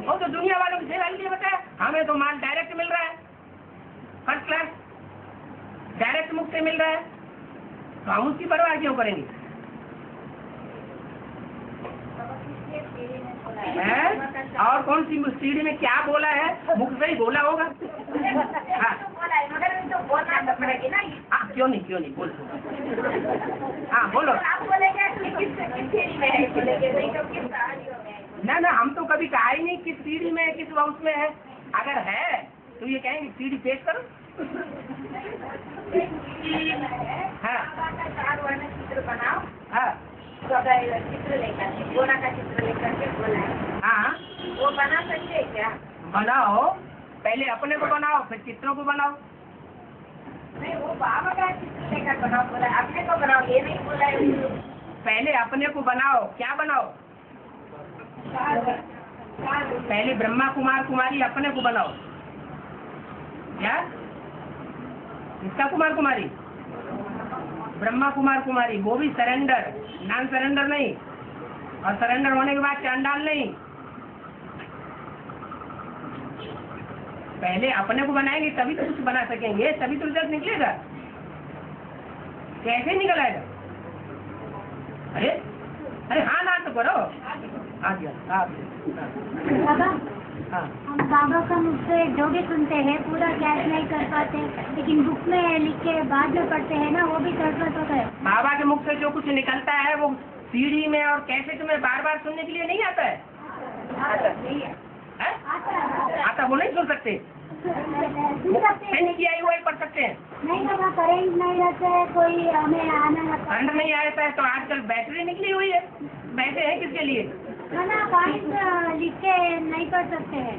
वो तो दुनिया वालों की सेवा के लिए बताया। हमें तो माल डायरेक्ट मिल रहा है, फर्स्ट क्लास डायरेक्ट मुख से मिल रहा है, तो हम उसकी परवाह क्यों करेंगे? और कौन सी सीढ़ी में क्या बोला है? मुख से ही बोला होगा। हाँ क्यों नहीं बोल। हाँ बोलो। ना हम तो कभी कहा ही नहीं किस सीढ़ी में है, किस हाउस में है। अगर है तो ये कहेंगे सीढ़ी पेश करो। हाँ चार वर्ण चित्र बनाओ। हाँ तो अगर चित्र लेकर गोरा का चित्र लेकर के बोला है, हाँ वो बना सकते हैं क्या? बनाओ, पहले अपने को बनाओ फिर चित्रों को बनाओ। नहीं, वो बाबा का चित्र लेकर बनाओ बोला, अपने को बनाओ ये नहीं बोला है। पहले अपने को बनाओ, क्या बनाओ? पहले ब्रह्मा कुमार कुमारी अपने को बनाओ। क्या? इसका कुमार कुमारी, ब्रह्मा कुमार कुमारी, वो भी सरेंडर, नॉन सरेंडर नहीं। और सरेंडर होने के बाद चांडाल नहीं। पहले अपने को बनाएंगे तभी तो कुछ बना सकेंगे, तभी तो रिजल्ट निकलेगा। कैसे निकल आएगा? अरे अरे हाँ ना तो करो। हाँ जी हाँ। बाबा, हाँ हम बाबा का मुख से जो भी सुनते हैं पूरा कैच नहीं कर पाते, लेकिन बुक में लिख के बाद में पढ़ते हैं ना, वो भी सरफत होता है। बाबा के मुख से जो कुछ निकलता है वो सीढ़ी में और कैसेट में बार बार सुनने के लिए नहीं आता है। हैं? आता वो नहीं सुन सकते, पेन की आई हुआ ही पढ़ सकते हैं। नहीं बाबा, करेंट नहीं रहता है, कोई हमें आना ना करंट नहीं आता है तो आजकल बैटरी निकली हुई है, बैठे हैं किसके लिए? ना पॉइंट लिख के नहीं पढ़ सकते हैं।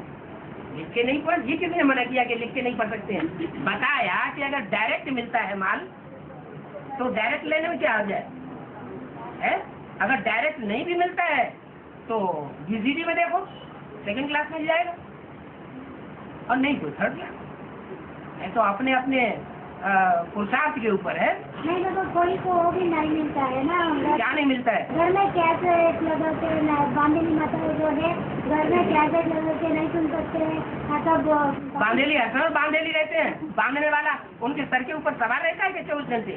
लिख के नहीं पढ़, ये किसने मना किया कि लिख के नहीं पढ़ सकते हैं? बताया कि अगर डायरेक्ट मिलता है माल तो डायरेक्ट लेने में क्या आ जाए है? अगर डायरेक्ट नहीं भी मिलता है तो VCD में देखो, सेकंड क्लास में जाएगा, और नहीं तो थर्ड क्लास। तो अपने अपने पुरुषार्थ के ऊपर है। नहीं बाबा, कोई को वो भी नहीं मिलता है ना। क्या नहीं मिलता है? घर में कैसेट लगा के बांधनी माता जो है, घर में कैसेट लगा के नहीं सुन सकते हैं। मतलब बांधेली हर बांधेली रहते हैं, बांधने वाला उनके सर के ऊपर सवार रहता है कि 24 घंटे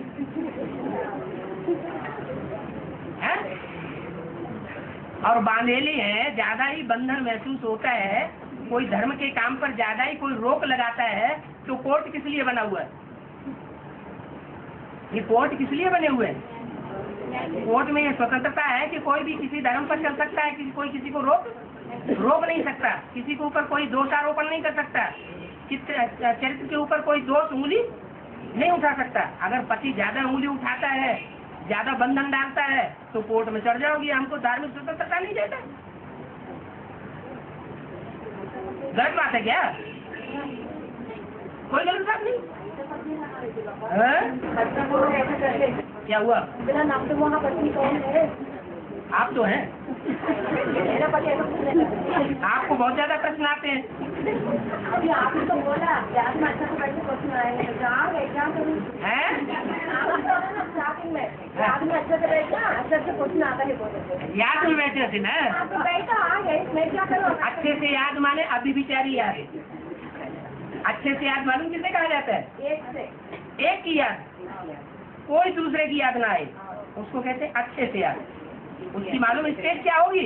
है? और बांधेली है, ज्यादा ही बंधन महसूस होता है, कोई धर्म के काम पर ज्यादा ही कोई रोक लगाता है तो कोर्ट किस लिए बना हुआ है? ये कोर्ट किस लिए बने हुए हैं? कोर्ट में ये स्वतंत्रता है कि कोई भी किसी धर्म पर चल सकता है, कोई किसी को रोक नहीं सकता, किसी के ऊपर कोई दोषारोपण नहीं कर सकता, चरित्र के ऊपर कोई दोष उंगली नहीं उठा सकता। अगर पति ज्यादा उंगली उठाता है, ज्यादा बंधन डालता है तो कोर्ट में चढ़ जाओगी, हमको धार्मिक स्वतंत्रता नहीं देता। गलत बात है क्या? कोई गलत बात नहीं। क्या हुआ? मेरा नाम तो वहाँ पत्नी कौन है? आप तो हैं। मेरा पति आपको बहुत ज्यादा प्रश्न आते हैं। अभी आपने तो बोला याद में अच्छा से कैसे क्वेश्चन आएंगे, कहाँ गए क्या करूँ? स्टार्टिंग में याद में अच्छे से बैठा, अच्छे से क्वेश्चन आता है बोले। याद में बैठे थे ना? तो बैठा आ गए, मैं क्या करूँ? अच्छे से याद माने अभी बिचारी याद है। अच्छे से याद मालूम किसे कहा जाता है? एक से एक की याद, कोई दूसरे की याद ना आए, उसको कहते हैं अच्छे से याद। उसकी मालूम स्टेज क्या होगी?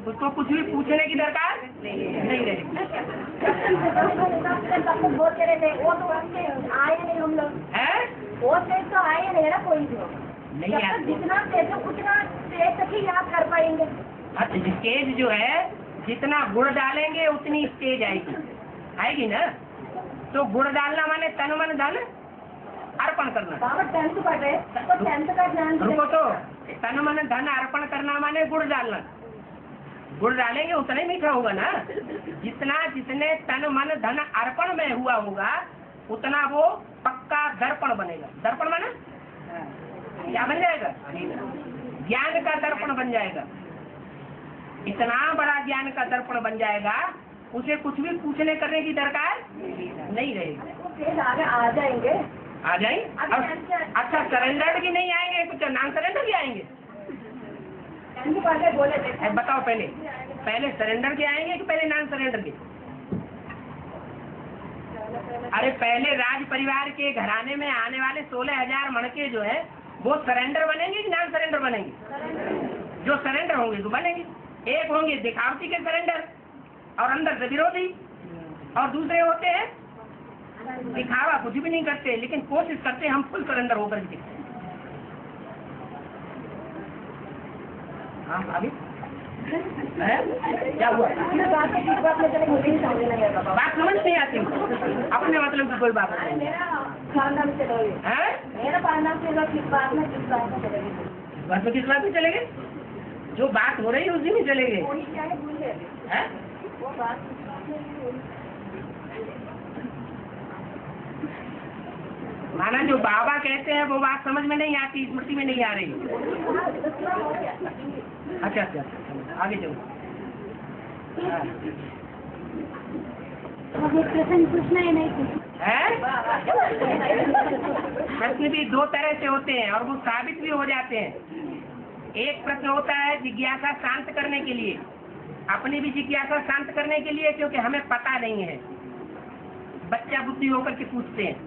उसको कुछ भी पूछने की दरकार नहीं रहेगी। सब कुछ बोलते रहते, वो तो आए नहीं हम लोग है? वो स्टेज तो आए नहीं ना कोई भी। नहीं जब याद। तक जितना स्टेज उतना स्टेज तक ही याद कर पाएंगे। अच्छा, स्टेज जो है जितना गुड़ डालेंगे उतनी स्टेज आएगी ना। तो गुड़ डालना माने तन मन धन अर्पण करना। बाबा 10th पढ़ रहे, तो 10th का ध्यान रुको तो, तन मन धन अर्पण करना माने गुड़ डालना। गुड़ डालेंगे उतना ही मीठा होगा ना। जितने तन मन धन अर्पण में हुआ होगा उतना वो पक्का दर्पण बनेगा। दर्पण माना क्या बन जाएगा? ज्ञान का दर्पण बन जाएगा। इतना बड़ा ज्ञान का दर्पण बन जाएगा, उसे कुछ भी पूछने करने की दरकार नहीं रहेगी। आगे आ जाएंगे, आ जाएंगे। अच्छा, सरेंडर की नहीं आएंगे, कुछ नॉन सरेंडर भी आएंगे। पहले बोले थे। बताओ पहले सरेंडर के आएंगे कि पहले नॉन सरेंडर के? अरे पहले राज परिवार के घराने में आने वाले 16,000 मणके जो है वो सरेंडर बनेंगे कि नॉन सरेंडर बनेंगे? जो सरेंडर होंगे तो बनेंगे। एक होंगे दिखावटी के सरेंडर और अंदर से विरोधी, और दूसरे होते हैं दिखावा, कुछ भी नहीं करते लेकिन कोशिश करते हम फुल सरेंडर होकर के दिखते हैं। हाँ, आगे है? क्या हुआ? बात में चले मुझे समझ नहीं आता बाबा। बात समझ नहीं आती, अपने मतलब की कोई बात नहीं मेरा खानदान से चलोगे, है। मेरा खानदान से लोग किस बात में चलेगी? बात में किस बात में चले गए? जो बात हो रही है उसी में चले गए वही क्या है भूल गए हैं? वो बात। माना जो बाबा कहते हैं वो बात समझ में नहीं आती, स्मृति में नहीं आ रही। अच्छा अच्छा, आगे चलो। हाँ। मुझे प्रश्न पूछना है नहीं पूछना है? प्रश्न भी दो तरह से होते हैं और वो साबित भी हो जाते हैं। एक प्रश्न होता है जिज्ञासा शांत करने के लिए, अपनी भी जिज्ञासा शांत करने के लिए, क्योंकि हमें पता नहीं है, बच्चा बुद्धि होकर के पूछते हैं।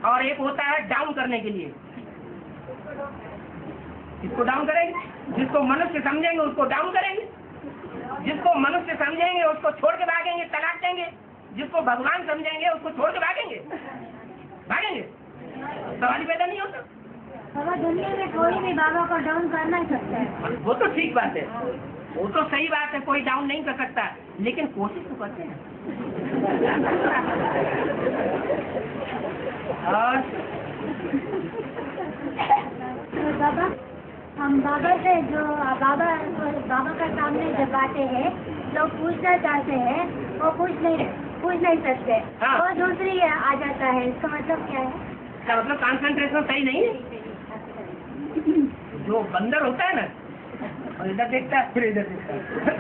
और एक होता है डाउन करने के लिए। इसको डाउन करेंगे, जिसको मनुष्य समझेंगे उसको डाउन करेंगे, जिसको मनुष्य समझेंगे उसको छोड़ के भागेंगे, तलाक देंगे, जिसको भगवान समझेंगे उसको छोड़ के भागेंगे। सवाल ही पैदा नहीं होता। बाबा दुनिया में कोई भी बाबा को डाउन करना ही सकता है। वो तो ठीक बात है, वो तो सही बात है, कोई डाउन नहीं कर सकता, लेकिन कोशिश तो करते हैं। और तो बाबा हम बाबा से जो बाबा का सामने जब आते हैं लोग पूछना चाहते हैं वो पूछ नहीं सकते। हाँ। वो दूसरी आ जाता है, इसका मतलब क्या है? इसका मतलब कंसंट्रेशन सही नहीं है। जो बंदर होता है ना, और इधर देखता है फिर इधर देखता है,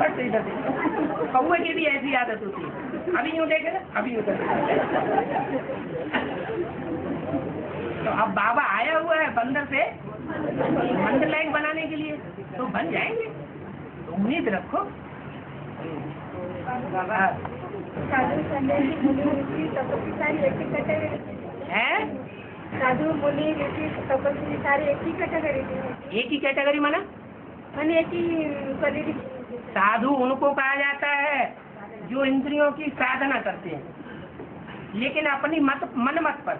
फिर इधर देखता है, कौवे की भी ऐसी आदत होती है, अभी यूँ देखे ना अभी यूँ देखे। तो अब बाबा आया हुआ है बंदर से मंदिर लायक बनाने के लिए, तो बन जाएंगे, तो उम्मीद रखो। साधु संन्यासी मुनि ऋषि तपस्वी सारी एक ही कैटेगरी है? साधु मुनि ऋषि तपस्वी सारी एक ही कैटेगरी थी। एक ही कैटेगरी माना? मैंने एक ही क्वालिटी। साधु उनको कहा जाता है जो इंद्रियों की साधना करते हैं, लेकिन अपनी मन मत पर।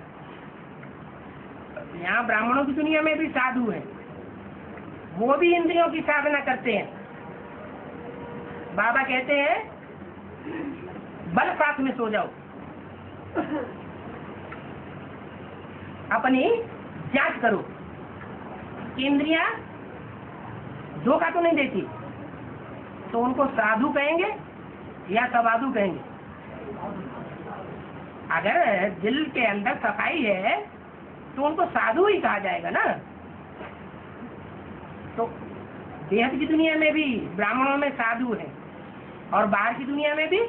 यहाँ ब्राह्मणों की दुनिया में भी साधु हैं, वो भी इंद्रियों की साधना करते हैं। बाबा कहते हैं बल साथ में सो जाओ, अपनी जांच करो, इंद्रियां धोखा तो नहीं देती, तो उनको साधु कहेंगे या सवाधु कहेंगे? अगर दिल के अंदर सफाई है तो उनको साधु ही कहा जाएगा ना। तो देह की दुनिया में भी ब्राह्मणों में साधु है और बाहर की दुनिया में भी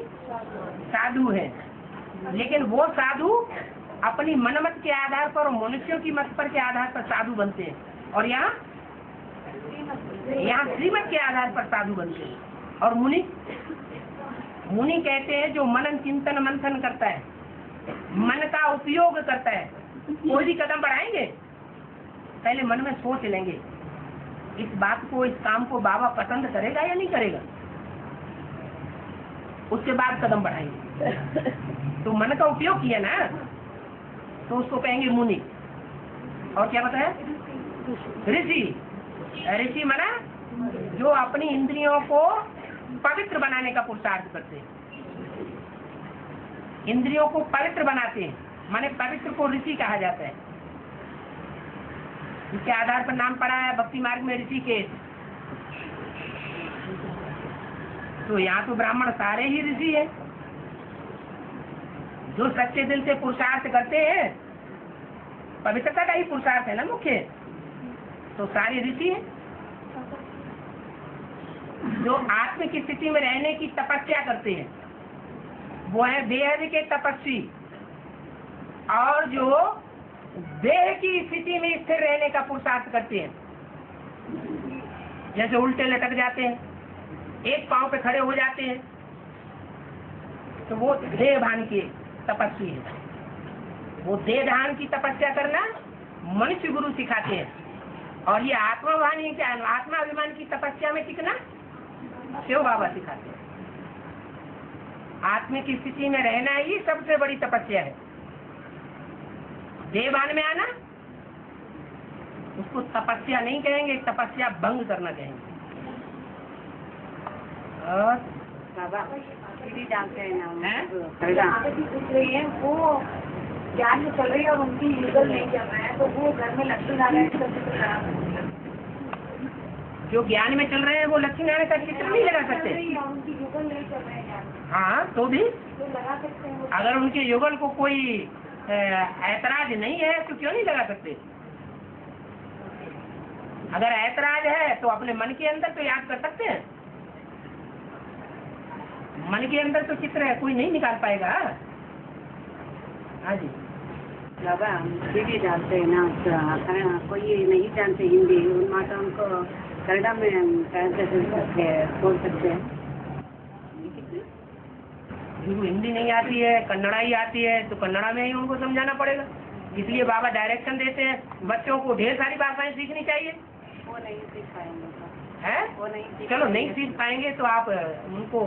साधु है, लेकिन वो साधु अपनी मनमत के आधार पर और मनुष्यों की मत पर के आधार पर साधु बनते हैं, और यहाँ श्रीमत के आधार पर साधु बनते हैं। और मुनि कहते हैं जो मनन चिंतन मंथन करता है, मन का उपयोग करता है। कोई भी कदम बढ़ाएंगे पहले मन में सोच लेंगे इस बात को, इस काम को बाबा पसंद करेगा या नहीं करेगा, उसके बाद कदम बढ़ाएंगे। तो मन का उपयोग किया ना, तो उसको कहेंगे मुनि। और क्या बताया? ऋषि मना जो अपनी इंद्रियों को पवित्र बनाने का पुरुषार्थ करते हैं, इंद्रियों को पवित्र बनाते हैं, माने पवित्र को ऋषि कहा जाता है। इसके आधार पर नाम पड़ा है भक्ति मार्ग में ऋषिकेश। तो यहाँ तो ब्राह्मण सारे ही ऋषि हैं, जो सच्चे दिल से पुरुषार्थ करते हैं, पवित्रता का ही पुरुषार्थ है ना मुख्य, तो सारे ऋषि हैं। जो आत्म की स्थिति में रहने की तपस्या करते हैं वो है देह के तपस्वी, और जो देह की स्थिति में स्थिर रहने का पुरुषार्थ करते हैं, जैसे उल्टे लटक जाते हैं, एक पांव पे खड़े हो जाते हैं, तो वो देह भान के तपस्वी है। वो देह धान की तपस्या करना मनुष्य गुरु सिखाते हैं, और ये आत्माभानी क्या आत्माभिमान की तपस्या में टिकना शिव बाबा सिखाते हैं। आत्मा की स्थिति में रहना ही सबसे बड़ी तपस्या है। देहभान में आना उसको तपस्या नहीं कहेंगे, तपस्या भंग करना कहेंगे। और बाबा दीदी जानते हैं ना हैं? आगे भी पूछ रही है, वो ज्ञान में चल रही है और उनकी युगल नहीं चल रहा है, तो वो घर में लक्ष्मी नारायण का चित्र लगा सकते हैं। जो ज्ञान में चल रहे हैं वो लक्ष्मी नारायण का चित्र नहीं लगा सकते। उनकी युगल नहीं चल रहे हैं ज्ञान में, हाँ तो भी तो लगा सकते हैं वो। अगर उनके युगल को कोई ऐतराज नहीं है तो क्यों नहीं लगा सकते? अगर ऐतराज है तो अपने मन के अंदर तो याद कर सकते हैं। मन के अंदर तो चित्र है, कोई नहीं निकाल पाएगा। हाँ जी बाबा दीदी जानते हैं ना, कोई नहीं जानते हिंदी, उन माताओं को कन्नड़ा में बोल सकते हैं। जिनको हिंदी नहीं आती है, कन्नड़ा ही आती है, तो कन्नड़ा में ही उनको समझाना पड़ेगा। इसलिए बाबा डायरेक्शन देते हैं, बच्चों को ढेर सारी भाषाएं सीखनी चाहिए। वो नहीं सीख पाएंगे है वो नहीं सीख चलो नहीं सीख पाएंगे तो आप उनको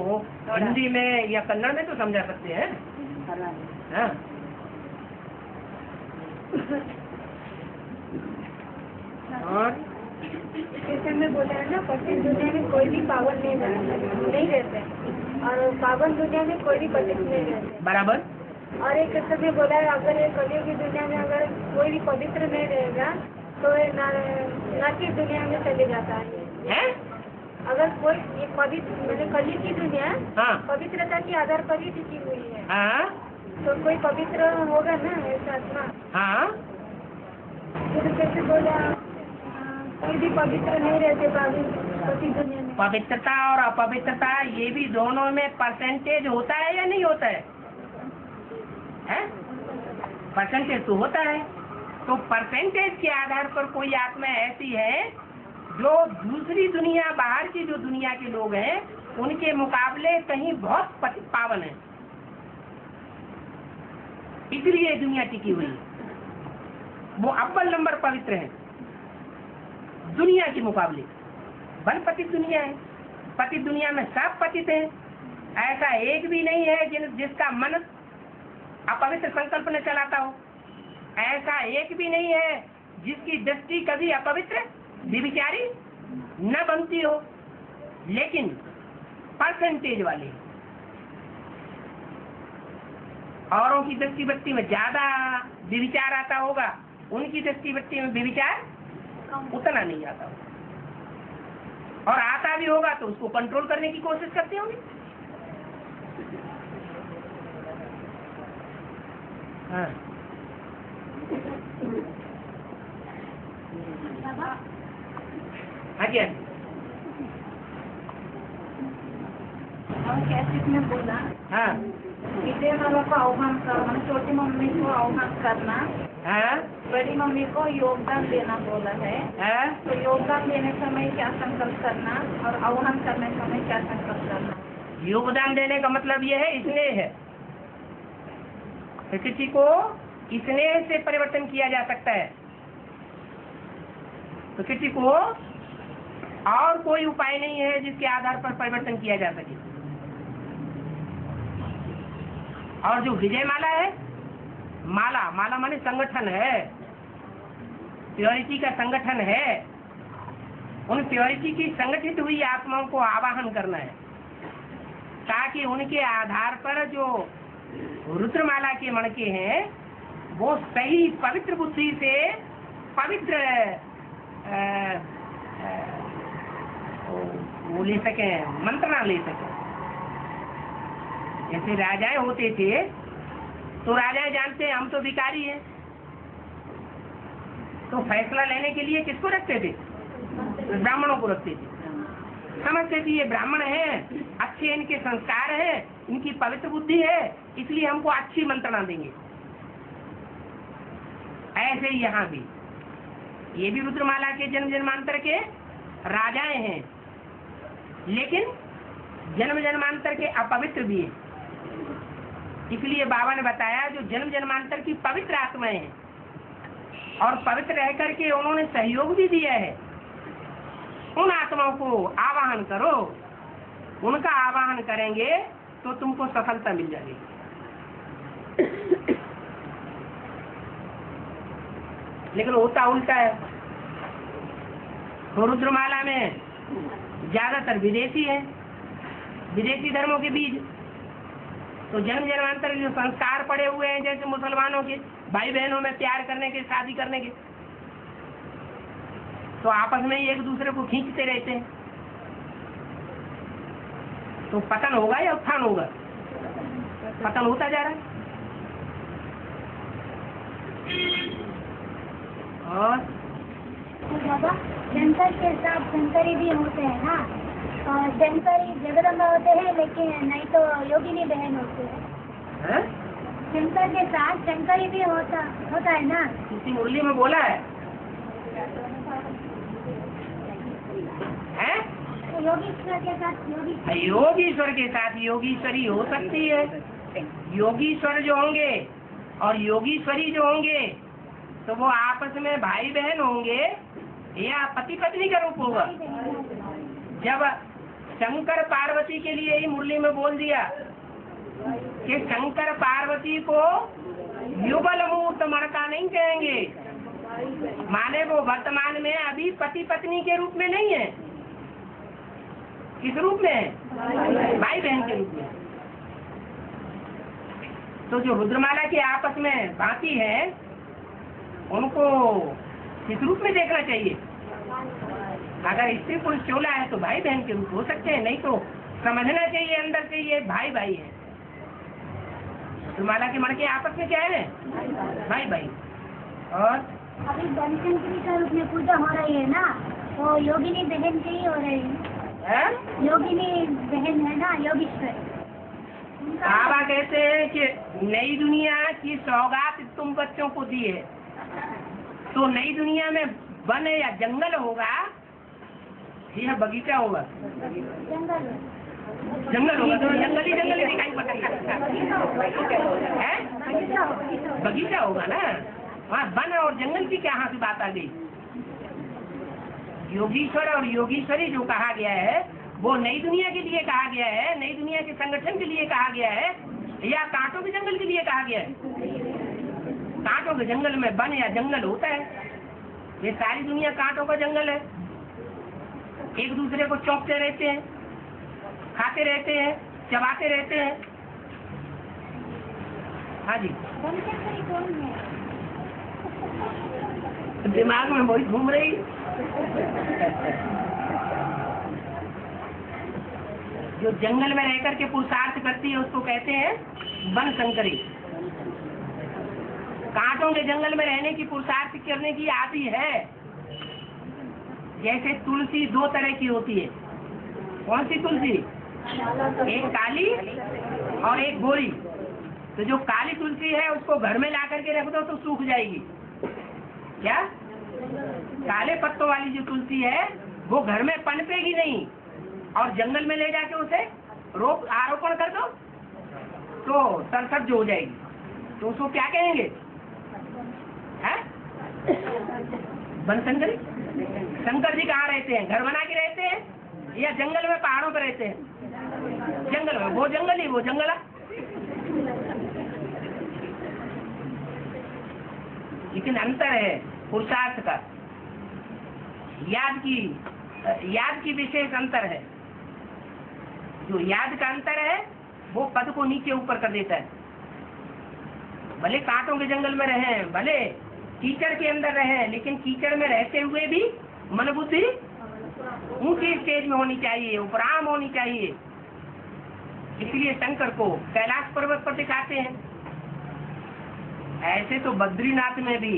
हिंदी में या कन्नड़ में तो समझा सकते हैं। हाँ और जैसे में बोला है ना, पतित दुनिया में कोई भी पावन नहीं रहते और पावन दुनिया में कोई भी पतित नहीं रहते। बराबर। और एक समय बोला है, अगर ये कलयुग की दुनिया में अगर कोई भी पवित्र नहीं रहेगा तो ये नरक की दुनिया में चले जाता है। हैं? अगर कोई ये पवित्र मतलब कलयुग की दुनिया हाँ पवित्रता के आधार पर ही टिकी हुई है, हाँ तो कोई पवित्र होगा ना ऐसा आत्मा। हाँ फिर कैसे बोला कोई भी पवित्र नहीं रहते पवित्र दुनिया में। पवित्रता और अपवित्रता ये भी दोनों में परसेंटेज होता है या नहीं होता है? परसेंटेज तो होता है। तो परसेंटेज के आधार पर कोई आत्मा ऐसी है जो दूसरी दुनिया, बाहर की जो दुनिया के लोग हैं उनके मुकाबले कहीं बहुत पावन है, इसलिए दुनिया टिकी हुई है। वो अव्वल नंबर पवित्र है दुनिया के मुकाबले। बल पतित दुनिया है, पतित दुनिया में सब पतित है। ऐसा एक भी नहीं है जिसका मन अपवित्र संकल्प न चलाता हो। ऐसा एक भी नहीं है जिसकी दृष्टि कभी अपवित्र व्यभिचारी न बनती हो। लेकिन परसेंटेज वाले औरों की दृष्टि वृत्ति में ज्यादा व्यभिचार आता होगा, उनकी दृष्टि वृत्ति में व्यभिचार उतना नहीं आता होगा, और आता भी होगा तो उसको कंट्रोल करने की कोशिश करते होंगे। हाँ क्या और कैसे में बोला हाँ विजय वाला को आह्वान करना, छोटी मम्मी को आह्वान करना, हाँ बड़ी मम्मी को योगदान देना बोला है। हाँ तो योगदान देने समय क्या संकल्प करना और आह्वान करने समय क्या संकल्प करना? योगदान देने का मतलब यह है स्नेह है। किसी को स्नेह से परिवर्तन किया जा सकता है, तो किसी को और कोई उपाय नहीं है जिसके आधार पर परिवर्तन किया जा सके। और जो विजय माला है, माला माने संगठन है, प्योरिटी का संगठन है। उन प्योरिटी की संगठित हुई आत्माओं को आवाहन करना है ताकि उनके आधार पर जो रुद्रमाला के मणके हैं वो सही पवित्र बुद्धि से पवित्र वो ले सके, मंत्रणा ले सके। जैसे राजाएं होते थे तो राजाएं जानते हैं हम तो भिखारी हैं, तो फैसला लेने के लिए किसको रखते थे? ब्राह्मणों को रखते थे। समझते थे ये ब्राह्मण हैं, अच्छे इनके संस्कार हैं, इनकी पवित्र बुद्धि है, इसलिए हमको अच्छी मंत्रणा देंगे। ऐसे ही यहाँ भी ये भी रुद्रमाला के जन्म जन्मांतर के राजाएं हैं, लेकिन जन्म जन्मांतर के अपवित्र भी हैं। इसलिए बाबा ने बताया जो जन्म जन्मांतर की पवित्र आत्माएं हैं और पवित्र रह करके उन्होंने सहयोग भी दिया है, उन आत्माओं को आवाहन करो। उनका आवाहन करेंगे तो तुमको सफलता मिल जाएगी। लेकिन होता उल्टा है। तो रुद्रमाला में ज्यादातर विदेशी हैं, विदेशी धर्मों के बीज। तो जन्म जन्मांतर जो संस्कार पड़े हुए हैं जैसे मुसलमानों के भाई बहनों में प्यार करने के, शादी करने के, तो आपस में ही एक दूसरे को खींचते रहते हैं। तो पतन होगा या उत्थान होगा? पतन होता जा रहा है। और बाबा शंकर के साथ शंकरी भी होते हैं ना, और शंकरी जगदम्बा होते हैं, लेकिन नहीं तो योगिनी बहन होते हैं। शंकर के साथ शंकरी भी होता है ना। किसी मुरली में बोला है? योगीश्वर के साथ योगीश्वर के साथ योगीश्वरी हो सकती है। योगीश्वर जो होंगे और योगीश्वरी जो होंगे तो वो आपस में भाई बहन होंगे या पति पत्नी का रूप होगा। जब शंकर पार्वती के लिए ही मुरली में बोल दिया कि शंकर पार्वती को युगल मूर्त मणका नहीं कहेंगे, माने वो वर्तमान में अभी पति पत्नी के रूप में नहीं है। किस रूप में है? भाई बहन के रूप में। तो जो रुद्रमाला की आपस में बाकी है उनको किस रूप में देखना चाहिए? अगर स्त्री पुरुष चोला है तो भाई बहन के रूप हो सकते हैं, नहीं तो समझना चाहिए अंदर से ये भाई भाई है। रुद्रमाला के मणके आपस में क्या है? भाई भाई। और अभी बनशंकरी का रूप में पूजा हो रही है ना, तो योगिनी बहन की ही हो रही है। योगिनी बहन है ना, योगीश्वर। बाबा कहते हैं कि नई दुनिया की सौगात तुम बच्चों को दी है, तो नई दुनिया में वन या जंगल होगा या बगीचा होगा? जंगल होगा। तो जंगल ही दिखाई पड़ेगा। बगीचा होगा ना, वहाँ वन और जंगल की क्या से बात आ गई? योगीश्वर और योगीश्वरी जो कहा गया है वो नई दुनिया के लिए कहा गया है, नई दुनिया के संगठन के लिए कहा गया है या कांटों के जंगल के लिए कहा गया है? कांटों के जंगल में वन या जंगल होता है। ये सारी दुनिया कांटों का जंगल है। एक दूसरे को चौंकते रहते हैं, खाते रहते हैं, चबाते रहते हैं। हाँ जी, बनशंकरी कौन है? दिमाग में वही घूम रही। जो जंगल में रहकर के पुरुषार्थ करती है उसको कहते हैं बनशंकरी। कांटों के जंगल में रहने की पुरुषार्थ करने की आदि है। जैसे तुलसी दो तरह की होती है। कौन सी तुलसी? एक काली और एक गोरी। तो जो काली तुलसी है उसको घर में ला करके रख दो तो सूख जाएगी। क्या? काले पत्तों वाली जो तुलसी है वो घर में पनपेगी नहीं, और जंगल में ले जाके उसे आरोपण कर दो तो सरसट जो हो जाएगी। तो उसको क्या कहेंगे? है बनशंकरी। शंकर जी कहाँ रहते हैं? घर बना के रहते हैं या जंगल में पहाड़ों पर रहते हैं? जंगल में। वो जंगल ही वो जंगल है। लेकिन अंतर है पुरुषार्थ का। याद की विशेष अंतर है। जो याद का अंतर है वो पद को नीचे ऊपर कर देता है। भले कांटों के जंगल में रहे, भले कीचड़ के अंदर रहे, लेकिन कीचड़ में रहते हुए भी मन बुद्धि ऊंची स्टेज में होनी चाहिए, उपराम होनी चाहिए। इसलिए शंकर को कैलाश पर्वत पर दिखाते हैं। ऐसे तो बद्रीनाथ में भी,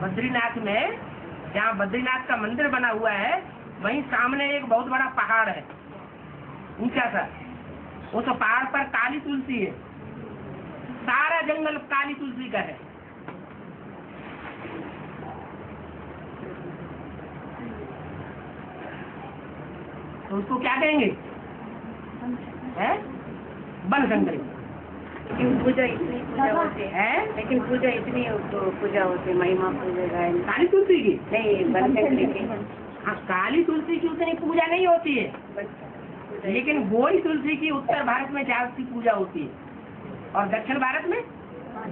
बद्रीनाथ में जहाँ बद्रीनाथ का मंदिर बना हुआ है वहीं सामने एक बहुत बड़ा पहाड़ है, ऊंचा सा। उस पहाड़ पर काली तुलसी है। सारा जंगल काली तुलसी का है। तो उसको क्या कहेंगे? बनशंकरी। लेकिन पूजा इतनी होती है, लेकिन पूजा इतनी पूजा होती है, महिमा पूजा गायन। काली तुलसी की नहीं, बनशंकरी की। हाँ, काली तुलसी की उतनी पूजा नहीं होती है, लेकिन गोरी तुलसी की उत्तर भारत में ज्यादा पूजा होती है और दक्षिण भारत में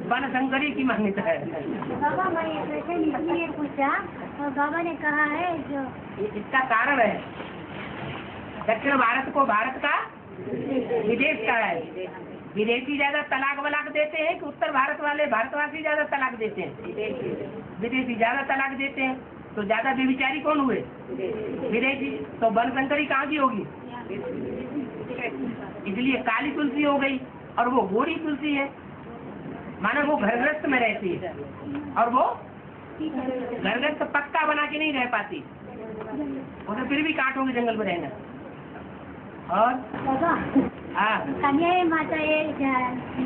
बनशंकरी की मान्यता है। बाबा मैं ये प्रश्न इसलिए पूछा और बाबा ने कहा है जो इसका कारण है दक्षिण भारत को भारत का विदेश कहा है। विदेशी ज्यादा तलाक वलाक देते हैं कि उत्तर भारत वाले भारतवासी ज्यादा तलाक देते हैं? विदेशी ज्यादा तलाक देते हैं। तो ज्यादा बेविचारी कौन हुए? विदेशी। तो बनशंकरी कहाँ की होगी? इसलिए काली तुलसी हो गई और वो गोरी तुलसी है, माना वो घरग्रस्त में रहती है और वो घरग्रस्त पक्का बना के नहीं रह पाती, वो तो फिर भी कांटों के जंगल में रहना। और हाँ, कन्या माता ये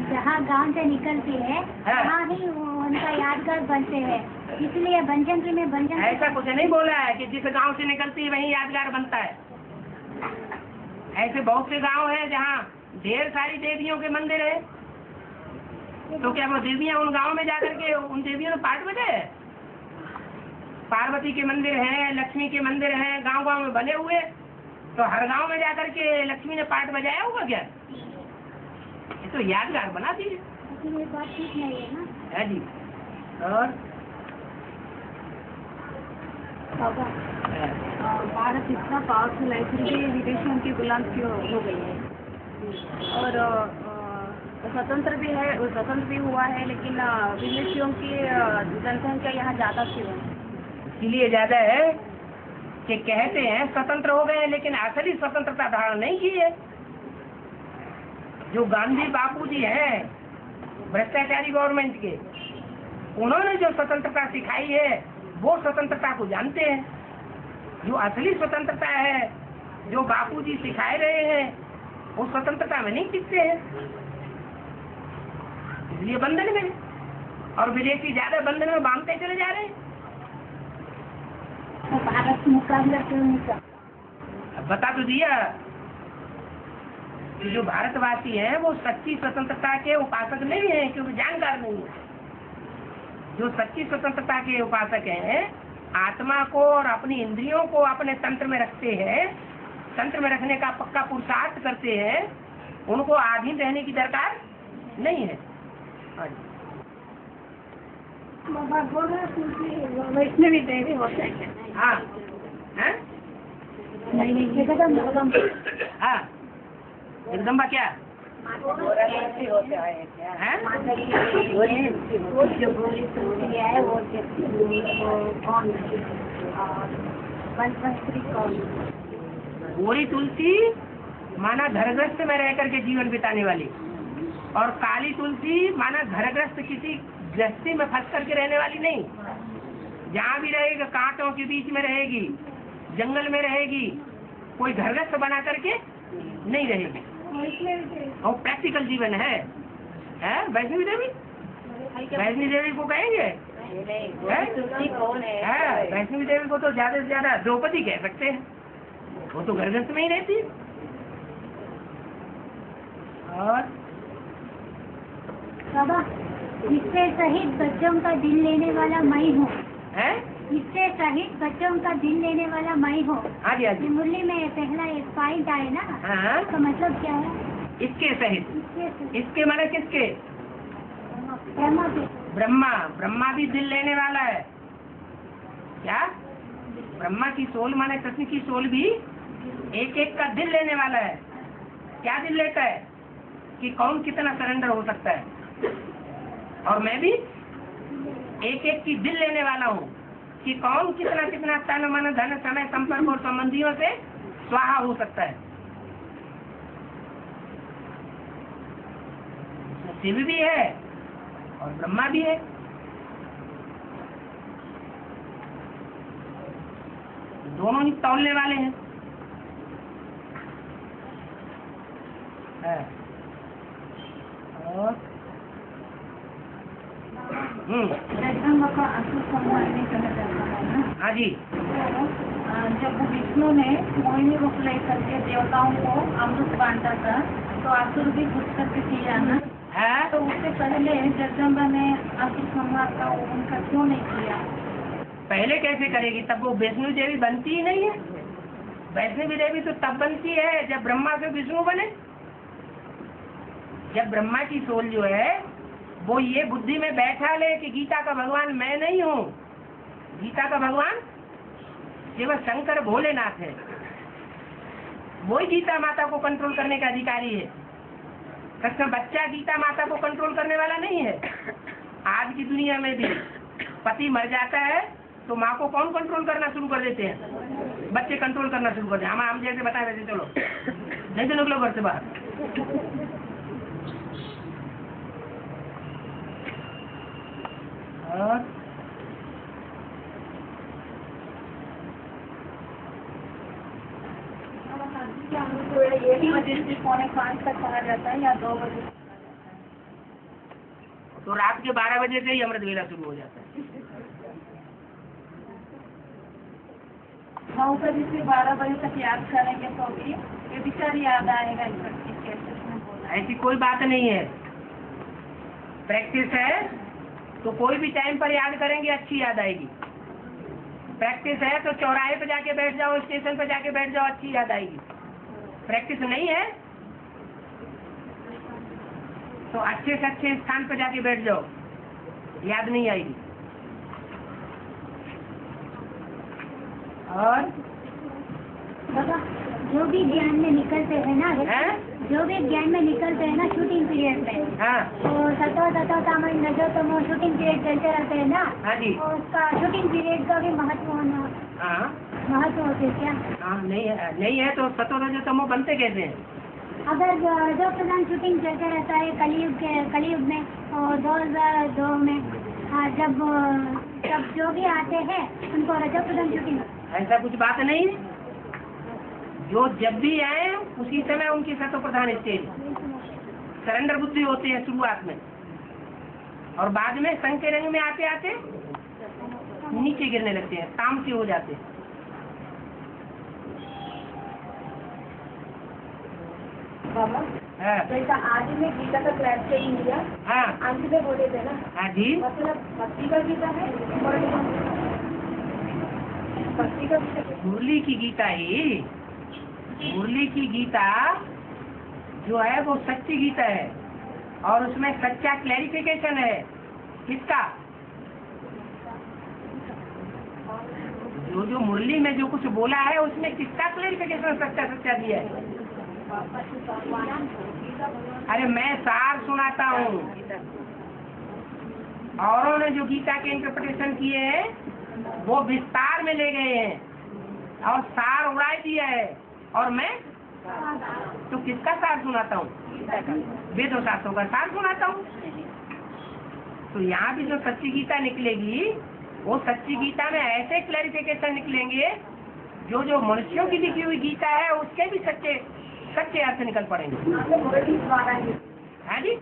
जहाँ गांव से निकलती है वहाँ ही उनका यादगार बनते हैं, इसलिए बनशंकरी में बनशंकरी। ऐसा कुछ नहीं बोला है कि जिस गांव से निकलती है वहीं यादगार बनता है। ऐसे बहुत से गांव हैं जहाँ ढेर सारी देवियों के मंदिर है, तो क्या वो देवियां उन गांव में जाकर के उन देवियों ने पाठ बजाए? पार्वती के मंदिर हैं, लक्ष्मी के मंदिर हैं, गांव गांव में बने हुए, तो हर गांव में जाकर के लक्ष्मी ने पाठ बजाया होगा क्या? ये तो यादगार बना दी। ये बात ठीक नहीं है ना? है जी। और भारत इतना पावरफुल है फिर भी विदेशियों की गुलाम क्यों हो गई है? और स्वतंत्र भी है, स्वतंत्र भी हुआ है, लेकिन विदेशियों की जनसंख्या यहाँ ज़्यादा क्यों है? इसीलिए ज्यादा है कि कहते हैं स्वतंत्र हो गए, लेकिन असली स्वतंत्रता धारण नहीं की है। जो गांधी बापू जी हैं भ्रष्टाचारी गवर्नमेंट के, उन्होंने जो स्वतंत्रता सिखाई है वो स्वतंत्रता को जानते हैं। जो असली स्वतंत्रता है जो बापू जी सिखाए रहे हैं वो स्वतंत्रता में नहीं टिकते हैं, इसलिए बंधन में, और विदेशी ज्यादा बंधन में बांधते चले जा रहे हैं। भारत मुकाबला क्यों नहीं कर? बता तो दिया कि जो भारतवासी हैं वो सच्ची स्वतंत्रता के उपासक नहीं हैं, क्योंकि जानकार नहीं है। जो सच्ची स्वतंत्रता के उपासक हैं, आत्मा को और अपनी इंद्रियों को अपने तंत्र में रखते हैं, तंत्र में रखने का पक्का पुरुषार्थ करते हैं, उनको अधीन रहने की दरकार नहीं है। बाबा बोल रहे वैष्णवी देवी होते हैं। हाँ हाँ नहीं जगदम्बा। हाँ जगदम्बा क्या है? वो जो गोली तुलसी है वो कौन? बनशंकरी कौन? गोरी तुलसी माना घरग्रस्त में रह करके जीवन बिताने वाली, और काली तुलसी माना घरग्रस्त किसी गृहस्थी में फंस करके रहने वाली नहीं। जहाँ भी रहेगी कांटों के बीच में रहेगी, जंगल में रहेगी, कोई घरग्रस्त बना करके नहीं रहेगी। और प्रैक्टिकल जीवन है वैष्णवी देवी। वैष्णवी देवी को कहेंगे वैष्णवी देवी को तो ज्यादा से ज्यादा द्रौपदी कह सकते हैं, वो तो घरग्रस्त में ही रहती है। और बाबा इससे शहीद बच्चों का दिल लेने वाला मैं हूँ। इससे शहीद बच्चों का दिल लेने वाला मैं हूँ। हाँ जी हाँ जी। मुरली में पहला एक पॉइंट आए ना, हाँ। तो मतलब क्या है? इसके सहित, इसके माने किसके? ब्रह्मा के। ब्रह्मा। ब्रह्मा भी दिल लेने वाला है क्या? ब्रह्मा की सोल माने कृष्ण की सोल भी एक एक का दिल लेने वाला है। क्या दिल लेता है कि कौन कितना सरेंडर हो सकता है, और मैं भी एक एक की दिल लेने वाला हूँ कि कौन कितना कितना तन मन धन समय संपर्क और संबंधियों से स्वाहा हो सकता है। शिव भी है और ब्रह्मा भी है। दोनों ही तौलने वाले हैं। और जगदम्बा का असुर संहार नहीं करना चाहता है ना? हाँ जी। जब विष्णु ने मोहिनी रूप लेकर के देवताओं को अमृत बांटा था, तो असुर भी घुस करके किया ना, तो उससे पहले जगदम्बा ने असुर संहार का उनका क्यों नहीं किया? पहले कैसे करेगी? तब वो वैष्णवी देवी बनती ही नहीं है। वैष्णवी देवी तो तब बनती है जब ब्रह्मा से विष्णु बने। जब ब्रह्मा की सोल जो है वो ये बुद्धि में बैठा ले कि गीता का भगवान मैं नहीं हूँ, गीता का भगवान केवल शंकर भोलेनाथ है, वही गीता माता को कंट्रोल करने का अधिकारी है। कृष्ण बच्चा गीता माता को कंट्रोल करने वाला नहीं है। आज की दुनिया में भी पति मर जाता है तो माँ को कौन कंट्रोल करना शुरू कर देते हैं? बच्चे कंट्रोल करना शुरू कर देते हैं। हम जैसे बताए वैसे चलो, नहीं तो निकलो घर से बाहर। और यही वजह से 4:45 तक कहा जाता है या 2 बजे? तो रात के 12 बजे से ही अमृत वेला शुरू हो जाता है। 9 बजे से 12 बजे तक याद करेंगे तो भी ये विचार याद आएगा। ऐसी कोई बात नहीं है। प्रैक्टिस है तो कोई भी टाइम पर याद करेंगे, अच्छी याद आएगी। प्रैक्टिस है तो चौराहे पे जाके बैठ जाओ, स्टेशन पे जाके बैठ जाओ, अच्छी याद आएगी। प्रैक्टिस नहीं है तो अच्छे से अच्छे स्थान पे जाके बैठ जाओ, याद नहीं आएगी। और जो भी ज्ञान में निकलते हैं ना, जो भी ज्ञान में निकलते हैं ना शूटिंग पीरियड में, हाँ तो सतो तामन नजो तो वो शूटिंग पीरियड चलते रहते हैं ना। हाँ जी। और उसका शूटिंग पीरियड का भी महत्व होना, हाँ महत्व होते क्या? हाँ नहीं है तो सतो रजो तमो बनते कैसे हैं? अगर रजो प्रधान शूटिंग चलते रहता है कलयुग में और 2002 में, जब जो भी आते हैं उनको रजो प्रधान शूटिंग। ऐसा कुछ बात नहीं। जो जब भी आए उसी समय उनकी सतो प्रधान स्टेज सरेंडर बुद्धि होती है शुरुआत में, और बाद में संघ के रंग में आते आते नीचे गिरने लगते हैं, तामसी हो जाते हैं। बाबा हाँ जैसा आज में गीता का क्लैरिफिकेशन दिया, हाँ अंत में बोले थे ना, हाँ जी। मतलब भक्ति का गीता है और भक्ति का गीता मुरली की गीता ही, मुरली की गीता जो है वो सच्ची गीता है और उसमें सच्चा क्लैरिफिकेशन है। किसका? जो मुरली में जो कुछ बोला है उसमें किसका क्लैरिफिकेशन सच्चा दिया है? अरे मैं सार सुनाता हूँ, औरों ने जो गीता के इंटरप्रिटेशन किए हैं वो विस्तार में ले गए हैं और सार उड़ा दिया है, और मैं तो किसका सार सुनाता हूँ? वेदों शास्त्रों का सार सुनाता हूँ। तो यहाँ भी जो सच्ची गीता निकलेगी वो सच्ची गीता में ऐसे क्लैरिफिकेशन निकलेंगे जो मनुष्यों की लिखी हुई गीता है उसके भी सच्चे अर्थ निकल पड़ेंगे। हाँ जी।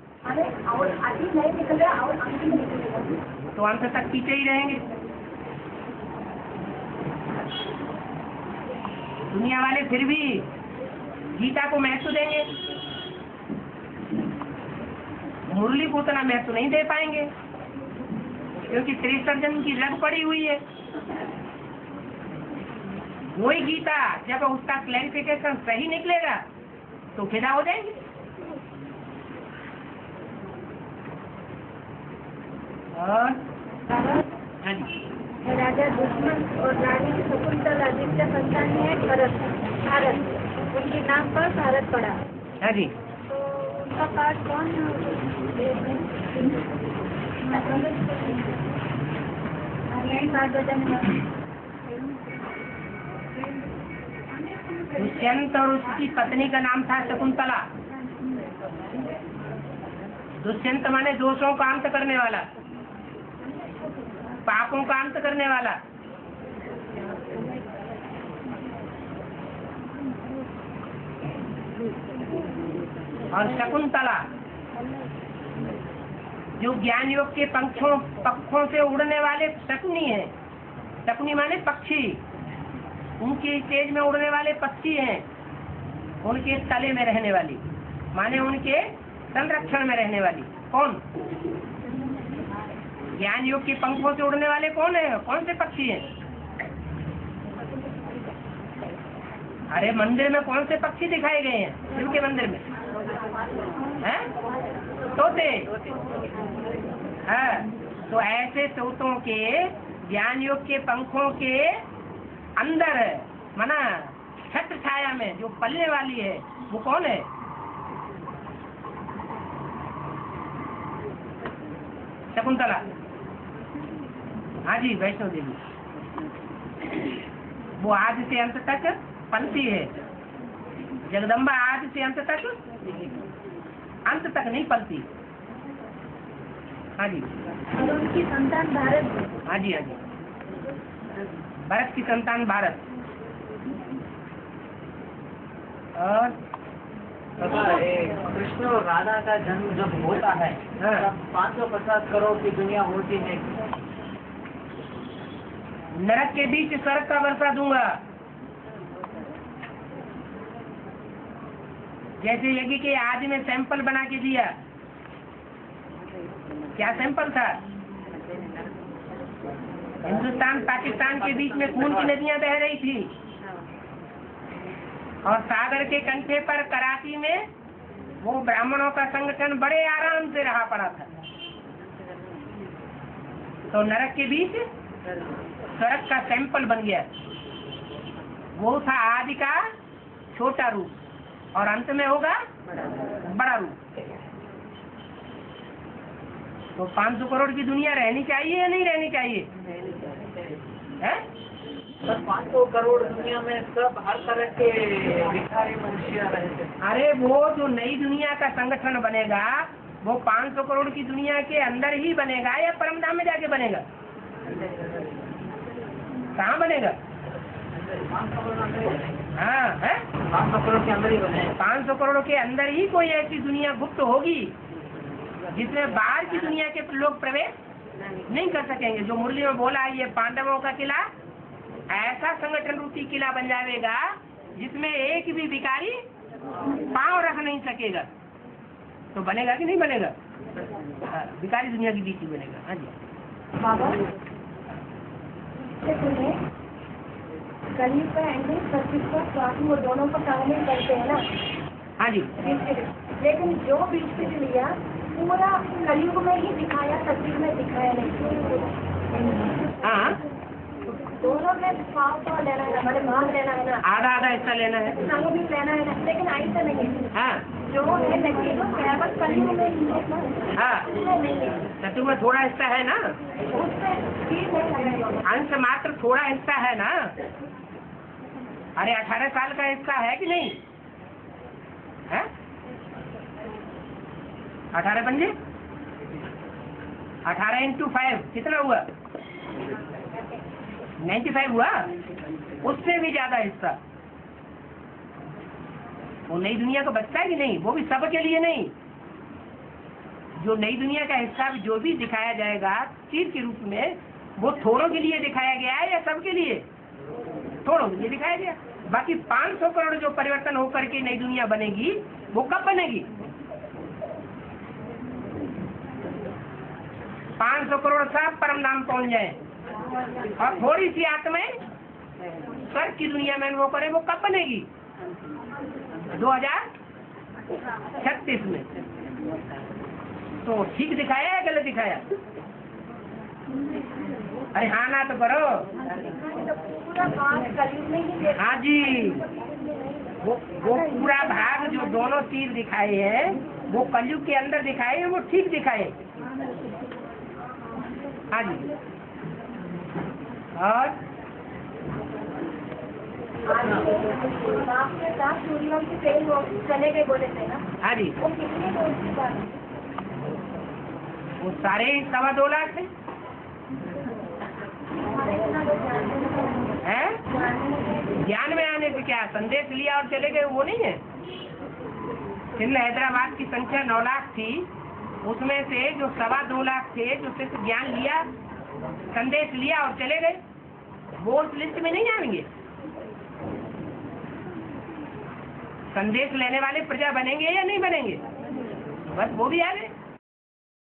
तो अंत तक पीछे ही रहेंगे। दुनिया वाले फिर भी गीता को महत्व देंगे, मुरली को उतना महत्व नहीं दे पाएंगे क्योंकि त्रिसर्जन की रग पड़ी हुई है। वही गीता जब उसका क्लैरिफिकेशन सही निकलेगा तो फिदा हो जाएंगे। और हाँ जी। राजा दुश्मन और रानी शकुंतला जिसका संतान है भारत, उनके नाम पर भारत पड़ा। हाँ जी। तो उनका पाठ कौन दुष्यंत और उसकी पत्नी का नाम था शकुंतला। दुष्यंत माने दोषों का अंत करने वाला, पापों का अंत करने वाला। और शकुंतला जो ज्ञान योग के पक्षों से उड़ने वाले शकुनी है। शकुनी माने पक्षी, उनके स्टेज में उड़ने वाले पक्षी हैं, उनके तले में रहने वाली माने उनके संरक्षण में रहने वाली। कौन? ज्ञान योग के पंखों से उड़ने वाले कौन है? कौन से पक्षी हैं? अरे मंदिर में कौन से पक्षी दिखाए गए हैं? शिव के मंदिर में हैं? तोते। हाँ, तो ऐसे तोतों के ज्ञान योग के पंखों के अंदर माना छत्र छाया में जो पलने वाली है वो कौन है? शकुंतला। हाँ जी, वैष्णो देवी। वो आदि से अंत तक पलती है। जगदम्बा आदि से अंत तक नहीं पलती। हाँ जी। और उनकी संतान भारत। हाँ जी, हाँ जी, भारत की संतान भारत। और कृष्ण और राधा का जन्म जब होता है तब 550 करोड़ की दुनिया होती है। नरक के बीच स्वर्ग का वर्षा दूंगा। जैसे यज्ञ के आदि में सैंपल बना के दिया। क्या सैंपल था? हिंदुस्तान पाकिस्तान के बीच में खून की नदियां बह रही थी और सागर के कंठे पर कराची में वो ब्राह्मणों का संगठन बड़े आराम से रहा पड़ा था। तो नरक के बीच स्वर्ग का सैंपल बन गया। वो था आदि का छोटा रूप और अंत में होगा बड़ा रूप। तो 500 करोड़ की दुनिया रहनी चाहिए या नहीं रहनी चाहिए? है? 500 करोड़ दुनिया में सब हर तरह के भिखारी मनुष्य रहते। अरे वो जो नई दुनिया का संगठन बनेगा वो 500 करोड़ की दुनिया के अंदर ही बनेगा या परमधाम में जाके बनेगा? कहाँ बनेगा? हाँ, है 500 करोड़ के अंदर ही बने। 500 करोड़ के अंदर ही कोई ऐसी दुनिया गुप्त होगी जिसमें बाहर की दुनिया के लोग प्रवेश नहीं कर सकेंगे। जो मुरली में बोला है ये पांडवों का किला ऐसा संगठन रूपी किला बन जाएगा जिसमें एक भी भिखारी पांव रख नहीं सकेगा। तो बनेगा कि नहीं बनेगा? भिखारी दुनिया की बीच ही बनेगा। हाँ जी। बाबा सुनिए, कलयुग का एंडिंग 25 का स्वामी वो दोनों को शामिल करते हैं ना। हाँ जी। लेकिन जो बीच से लिया पूरा कलयुग में ही दिखाया, तस्वीर में दिखाया नहीं। हाँ, दोनों में भाव तो लेना है, हमारे भाग लेना है ना, आधा आधा हिस्सा लेना है। संग भी लेना है ना, लेकिन ऐसा नहीं है। हाँ जो है लगी वो केवल कलयुग में ही है। हाँ, तत्व में थोड़ा हिस्सा है ना, उसमें ठीक है, अंश मात्र थोड़ा हिस्सा है ना। अरे 18 साल का हिस्सा है कि नहीं है? 18 पंजे 18 into 5 कितना हुआ? 95 हुआ। उससे भी ज्यादा हिस्सा वो नई दुनिया को बचता है कि नहीं? वो भी सबके लिए नहीं। जो नई दुनिया का हिस्सा जो भी दिखाया जाएगा तीर के रूप में, वो थोड़ों के लिए दिखाया गया है या सबके लिए? थोड़ों के लिए दिखाया गया। बाकी 500 करोड़ जो परिवर्तन होकर के नई दुनिया बनेगी वो कब बनेगी? 500 करोड़ सब परम धाम पहुंच जाए और थोड़ी सी आत्माएं स्वर्ग की दुनिया में वो करे, वो कब बनेगी? 2036 में। तो ठीक दिखाया या गलत दिखाया? अरे हाँ ना तो करो। पूरा भाग कलयुग में ही देखा। हाँ जी, वो पूरा भाग जो दोनों तीर दिखाए हैं वो कलयुग के अंदर दिखाए हैं, वो ठीक दिखाए। हाँ जी। और आपके साथ सूर्यवंशी ट्रेन चले गए बोले थे ना। हाँ जी, वो कितने रोज की बात है? वो सारे 2.25 लाख थे। हैं? ज्ञान में आने से क्या संदेश लिया और चले गए वो नहीं है। सिंध हैदराबाद की संख्या 9 लाख थी, उसमें से जो 2.25 लाख थे जो सिर्फ ज्ञान लिया, संदेश लिया और चले गए, वो उस लिस्ट में नहीं आएंगे। संदेश लेने वाले प्रजा बनेंगे या नहीं बनेंगे? बस वो भी आ गए।